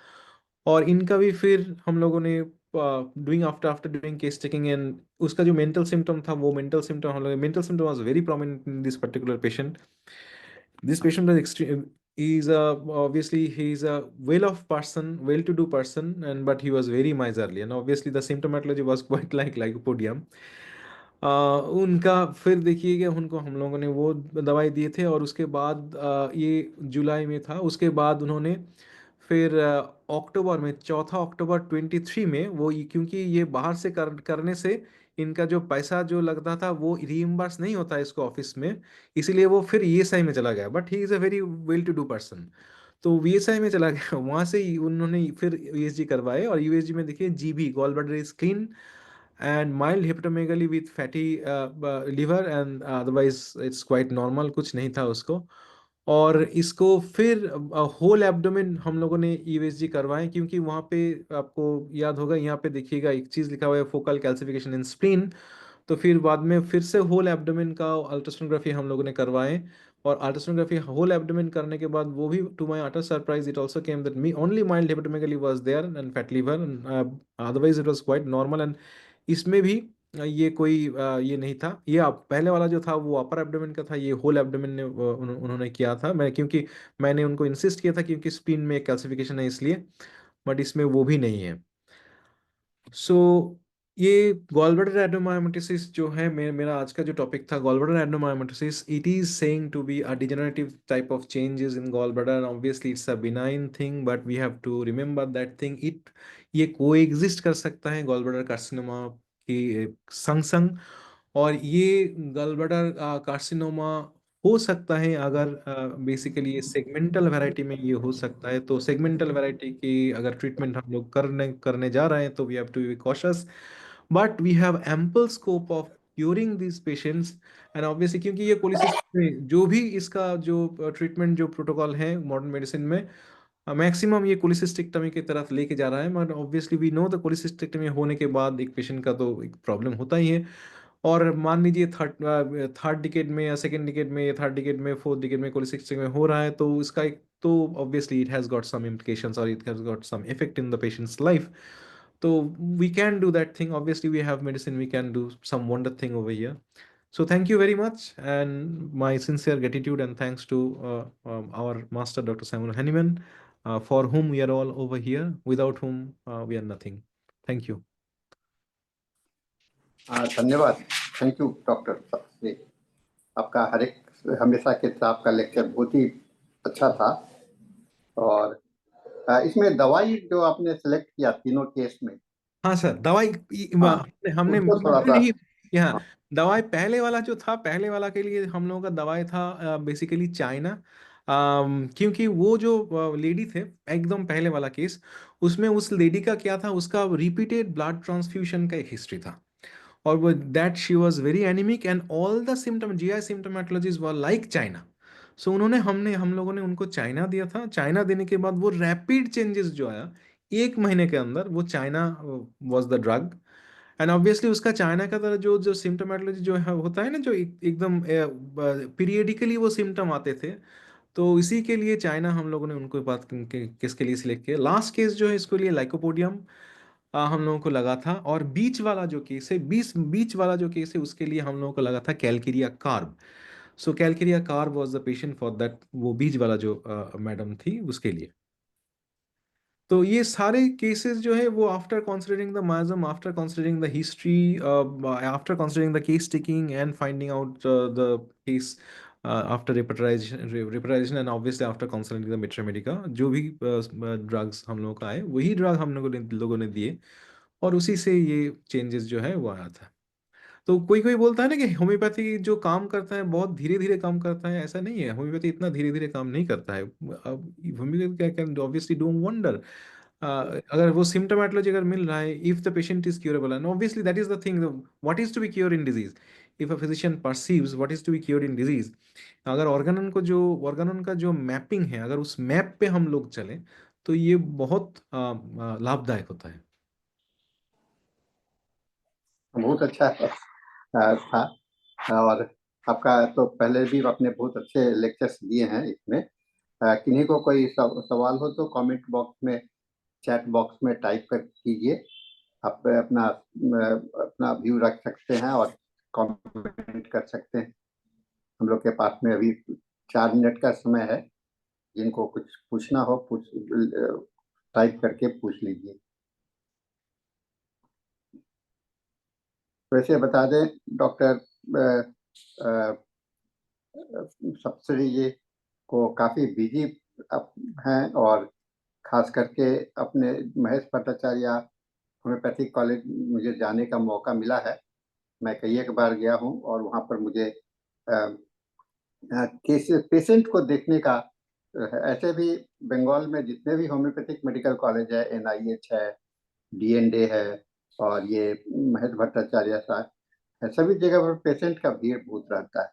और इनका भी फिर हम लोगों ने doing after after doing case taking and उसका जो मेंटल सिम्टम था वो मेंटल सिम्टम हम लोग, mental symptom was very prominent in this particular patient. This patient was extreme. He's a obviously he's a well-off person, well-to-do person, and but he was very miserly, and obviously the symptomatology was quite like lycopodium. उनका फिर देखिएगा उनको हम लोगों ने वो दवाई दिए थे, और उसके बाद ये जुलाई में था। उसके बाद उन्होंने फिर अक्टूबर में 4 अक्टूबर 23 में वो क्योंकि ये बाहर से करने से इनका जो पैसा जो लगता था वो रीइम्बर्स नहीं होता है इसको ऑफिस में, इसीलिए वो फिर ईएसआई में चला गया। But he is a very well to do person, तो वीएसआई में चला गया। वहाँ से ही उन्होंने फिर यूएसजी करवाए, और यूएसजी में देखिए GB gall bladder is clean and mild hepatomegaly with fatty liver and otherwise it's quite normal, कुछ नहीं था उसको। और इसको फिर होल एब्डोमेन हम लोगों ने ईवीएसजी करवाए, क्योंकि वहाँ पे आपको याद होगा यहाँ पे देखिएगा एक चीज़ लिखा हुआ है फोकल कैल्सिफिकेशन इन स्प्लीन। तो फिर बाद में फिर से होल एब्डोमेन का अल्ट्रासोनोग्राफी हम लोगों ने करवाए। और अल्ट्रासोनोग्राफी होल एब्डोमेन करने के बाद वो भी to my utter surprise it also came that me only mild hepatomegaly was there and fat liver, otherwise it was quite normal. And इसमें भी ये कोई ये नहीं था। ये पहले वाला जो था वो अपर एब्डोमेन का था, ये होल एब्डोमेन ने उन्होंने किया था। मैं क्योंकि मैंने उनको इंसिस्ट किया था क्योंकि स्प्लीन में कैल्सिफिकेशन है इसलिए, बट इसमें वो भी नहीं है। सो ये गॉलब्लैडर एडेनोमायोमेटोसिस जो है मेरा आज का जो टॉपिक था gallbladder adenomyomatosis, it is saying to be a degenerative type of changes in gallbladder. Obviously it's a benign thing, but we have to remember that thing it ये कोएग्जिस्ट कर सकता है गॉलब्लैडर कार्सिनोमा के संग संग। और ये गॉलब्लैडर कार्सिनोमा हो सकता है अगर बेसिकली ये सेगमेंटल वैरायटी में ये हो सकता है। तो सेगमेंटल वैरायटी की अगर ट्रीटमेंट हम लोग करने करने जा रहे हैं तो we have to be cautious, but we have ample scope of curing these patients. And obviously क्योंकि ये कोलिसिस्टिक में जो भी इसका जो ट्रीटमेंट जो प्रोटोकॉल है मॉडर्न मेडिसिन में मैक्सिमम ये कोलिसिस्टेक्टमी की तरफ लेके जा रहा है। मगर obviously we know the cholecystectomy होने के बाद एक पेशेंट का तो एक प्रॉब्लम होता ही है। और मान लीजिए थर्ड थर्ड डिकेड में या सेकेंड डिकेड में या थर्ड डिकेड में फोर्थ डिकेड में कोलिसिस्टेक्टमी में हो रहा है, तो इसका एक तो obviously it has got some implications और it has got some effect in the patients life. So we can do that thing. Obviously, we have medicine. We can do some wonder thing over here. So thank you very much, and my sincere gratitude and thanks to our master, Dr. Simon Henneman, for whom we are all over here. Without whom we are nothing. Thank you. धन्यवाद। थैंक यू डॉक्टर सबसे। आपका हर एक हमेशा के साथ आपका लेक्चर बहुत ही अच्छा था। और इसमें दवाई जो आपने सेलेक्ट किया तीनों केस में, हाँ सर, दवाई हाँ, हमने हमने उसको थोड़ा अभी सा। नहीं। यहाँ हाँ, दवाई पहले वाला जो था, पहले वाला के लिए हम लोगों का दवाई था बेसिकली चाइना। क्योंकि वो जो लेडी थे, एकदम पहले वाला केस, उसमें उस लेडी का क्या था, उसका रिपीटेड ब्लड ट्रांसफ्यूजन का एक हिस्ट्री था। और वो that she was very anaemic and all the symptom GI symptomatologies were like China. So उन्होंने हम लोगों ने उनको चाइना दिया था। चाइना देने के बाद वो रैपिड चेंजेस जो आया, 1 महीने के अंदर वो China was the drug. And obviously उसका चाइना का तरह जो जो सिम्टोमेटोलॉजी जो है होता है ना, जो एकदम पीरियडिकली वो सिम्टम आते थे, तो इसी के लिए चाइना हम लोगों ने उनको बात किसके लिए सिलेक्ट किया। लास्ट केस जो है इसके लिए लाइकोपोडियम हम लोगों को लगा था। और बीच वाला जो केस है, बीच वाला जो केस है, उसके लिए हम लोगों को लगा था Calcarea carb. So Calcarea carb was the patient for that, वो बीच वाला जो मैडम थी उसके लिए। तो ये सारे केसेस जो है वो after considering the miasm, after considering the history, after considering the case taking and finding out the case, after repertorisation and obviously after consulting the materia medica, जो भी ड्रग्स हम लोगों का आए वही ड्रग हम लोगों ने दिए, और उसी से ये चेंजेस जो है वो आया था। तो कोई कोई बोलता है ना कि होम्योपैथी जो काम करता है बहुत धीरे धीरे काम करता है, ऐसा नहीं है। होम्योपैथी इतना धीरे धीरे काम नहीं करता है। अब होम्योपैथी क्या कैन ऑब्वियसली डू वंडर। अगर वो सिम्टोमेटोलॉजी अगर मिल रहा है, if the patient is curable, and obviously that is the thing, what is to be cure in disease, if a physician perceives what is to be cure in disease. अगर ऑर्गेनन का जो मैपिंग है, अगर उस मैप पे हम लोग चलें, तो ये बहुत लाभदायक होता है। बहुत अच्छा था। और आपका तो पहले भी आपने बहुत अच्छे लेक्चर्स दिए हैं इसमें। किन्हीं को कोई सवाल हो तो कमेंट बॉक्स में, चैट बॉक्स में टाइप कर कीजिए। आप अपना व्यू रख सकते हैं और कमेंट कर सकते हैं। हम लोग के पास में अभी 4 मिनट का समय है। जिनको कुछ पूछना हो टाइप करके पूछ लीजिए। वैसे बता दें डॉक्टर सप्तरी जी को काफी बिजी हैं, और खास करके अपने महेश भट्टाचार्य होम्योपैथिक कॉलेज मुझे जाने का मौका मिला है। मैं कई एक बार गया हूँ और वहाँ पर मुझे पेशेंट को देखने का ऐसे भी बंगाल में जितने भी होम्योपैथिक मेडिकल कॉलेज है, एनआईएच है, डीएनडे है, और ये महेश भट्टाचार्य साहब है, सभी जगह पर पेशेंट का भीड़ बहुत रहता है।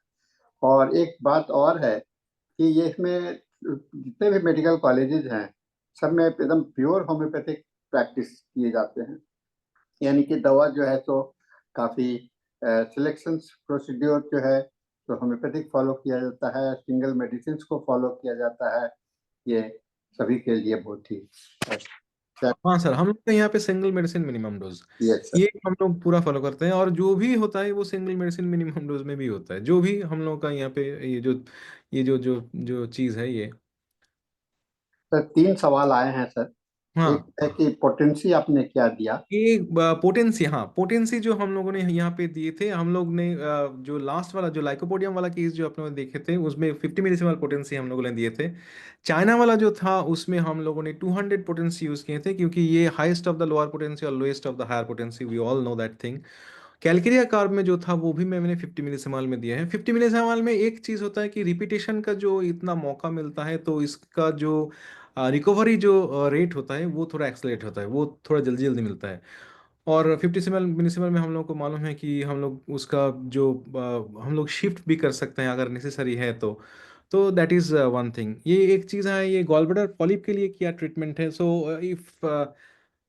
और एक बात और है कि ये इसमें जितने भी मेडिकल कॉलेजेस हैं, सब में एकदम प्योर होम्योपैथिक प्रैक्टिस किए जाते हैं। यानी कि दवा जो है तो काफ़ी सिलेक्शन प्रोसीड्योर जो है तो होम्योपैथिक फॉलो किया जाता है, सिंगल मेडिसिन को फॉलो किया जाता है। ये सभी के लिए बहुत ही हाँ सर, हम लोग के यहाँ पे single medicine minimum dose, yes ये हम लोग पूरा फॉलो करते हैं। और जो भी होता है वो सिंगल मेडिसिन मिनिमम डोज में भी होता है, जो भी हम लोग का यहाँ पे ये जो जो जो चीज़ है ये। सर। 3 सवाल आए हैं सर। एक हाँ, है कि पोटेंसी आपने क्या दिया? ये पोटेंसी, हाँ पोटेंसी जो हम लोगों ने यहाँ पे दिए थे, हम लोग ने जो लास्ट वाला जो लाइकोपोडियम वाला केस जो आप लोगों ने देखे थे, उसमें 50 मिलीसिमल पोटेंसी हम लोगों ने दिए थे। चाइना वाला जो था उसमें हम लोगों ने 200 पोटेंसी यूज किए थे, क्योंकि ये highest of the lower potency और lowest of the higher potency, we all know that thing. Calcarea carb में जो था वो भी मैंने 50 मिलीसिमल में दिया है। 50 मिलीसिमल में एक चीज़ होता है कि रिपीटेशन का जो इतना मौका मिलता है, तो इसका जो रिकवरी जो रेट होता है वो थोड़ा एक्सलेट होता है, वो थोड़ा जल्दी जल्दी मिलता है। और 50 मिलीसिमल में हम लोग को मालूम है कि हम लोग उसका जो हम लोग शिफ्ट भी कर सकते हैं अगर नेसेसरी है तो दैट इज़ वन थिंग। ये एक चीज़ है। ये गॉल ब्लैडर पॉलिप के लिए क्या ट्रीटमेंट है? So if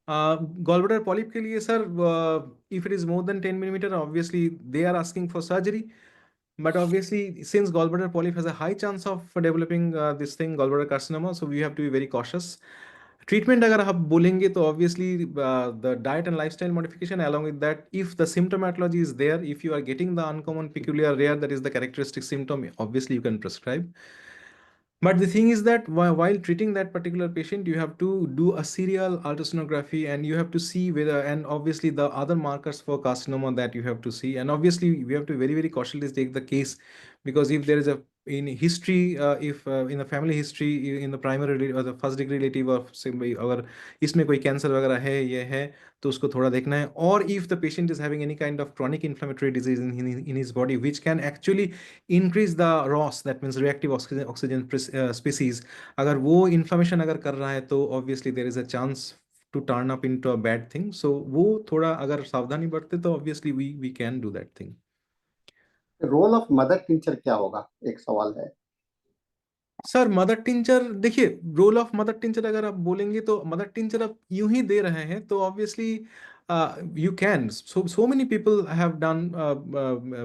gall bladder polyp के लिए sir, if it is more than 10 millimetre, obviously they are asking for surgery. But obviously, since gallbladder polyp has a high chance of developing this thing, gallbladder carcinoma, so we have to be very cautious. Treatment अगर आप बोलेंगे तो obviously the diet and lifestyle modification, along with that, if the symptomatology is there, if you are getting the uncommon peculiar rare, that is the characteristic symptom, obviously you can prescribe. But the thing is that while treating that particular patient, you have to do a serial ultrasonography, and you have to see whether, and obviously the other markers for carcinoma that you have to see. And obviously we have to very, very cautiously take the case, because if there is a in history, if in the family history, in the primary or the first degree relative of अगर इसमें कोई कैंसर वगैरह है, ये है, तो उसको थोड़ा देखना है. Or if the patient is having any kind of chronic inflammatory disease in his body, which can actually increase the ROS, that means reactive oxygen species, अगर वो inflammation अगर कर रहा है, तो obviously there is a chance to turn up into a bad thing. So वो थोड़ा अगर सावधानी बरते, तो obviously we can do that thing. Role of mother tincture क्या होगा, एक सवाल है. सर मदर टिंचर, देखिए रोल ऑफ मदर टिंचर अगर आप बोलेंगे, तो मदर टिंचर आप यूं ही दे रहे हैं, तो obviously you can, so many people have done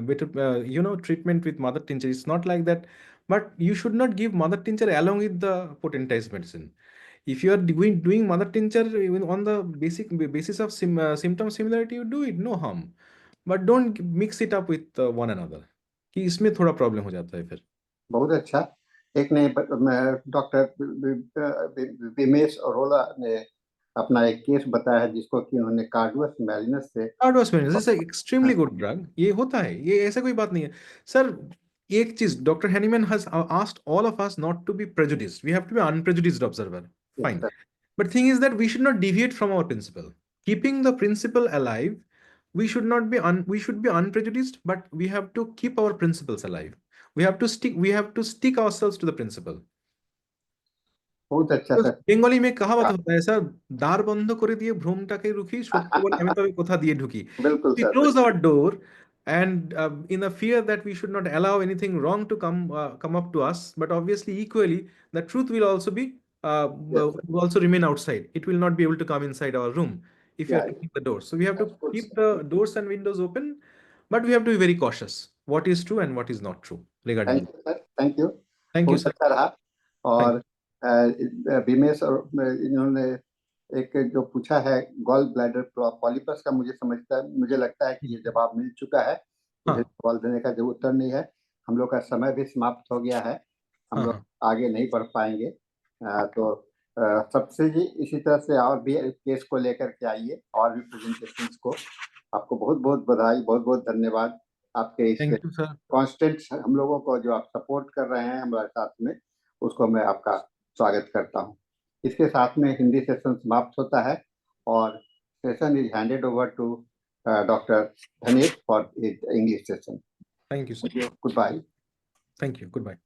better treatment with mother tincture. It's not like that, but you should not give mother tincture along with the potentized medicine. If you are doing mother tincture even on the basis of symptom similarity, you do it, no harm, but don't mix it up with one another, कि इसमें थोड़ा प्रॉब्लम हो जाता है फिर. बहुत अच्छा. एक ने डॉक्टर विमेश अरोड़ा ने अपना एक केस बताया है, जिसको कि उन्होंने कार्डुअस मैलिनस से. Cardus मैलिनस is extremely good drug. ये होता है, ये ऐसा कोई बात नहीं है सर. एक चीज, doctor Hahnemann has asked all of us not to be prejudiced. We have to be unprejudiced observer. Fine. But thing is that we should not deviate from our principle. Keeping the principle alive, we should not be we should be unprejudiced, but we have to keep our principles alive. We have to stick ourselves to the principle. बहुत अच्छा सर. বেঙ্গলি में कहावत होता है सर, দ্বার বন্ধ করে দিয়ে ভ্রমটাকে রুখি, সত্য বলে আমি তবে কোথা দিয়ে ঢুকি. बिल्कुल We sir. close our door, and in the fear that we should not allow anything wrong to come up to us, but obviously equally the truth will also be will also remain outside. It will not be able to come inside our room if you are keeping the doors. So we have to keep the doors and windows open, but we have to be very cautious what is true and what is not true regarding. Thank you sir. Thank you. Thank you बहुत sir. अच्छा रहा. और विमेश और इन्होंने एक जो पूछा है गॉल ब्लैडर पॉलिपस का, मुझे लगता है कि ये जवाब मिल चुका है. मुझे सवाल देने का जो उत्तर नहीं है. हम लोग का समय भी समाप्त हो गया है. हम लोग आगे नहीं बढ़ पाएंगे. तो सबसे जी इसी तरह से और भी केस को लेकर के आइए, और भी प्रेजेंटेशंस को. आपको बहुत बहुत बधाई, बहुत बहुत धन्यवाद. आपके इस कांस्टेंट हम लोगों को जो आप सपोर्ट कर रहे हैं हमारे साथ में, उसको मैं आपका स्वागत करता हूं. इसके साथ में हिंदी सेशन समाप्त होता है, और session is handed over to doctor Dhanesh for English session. Thank you sir. Goodbye. Thank you. Good bye.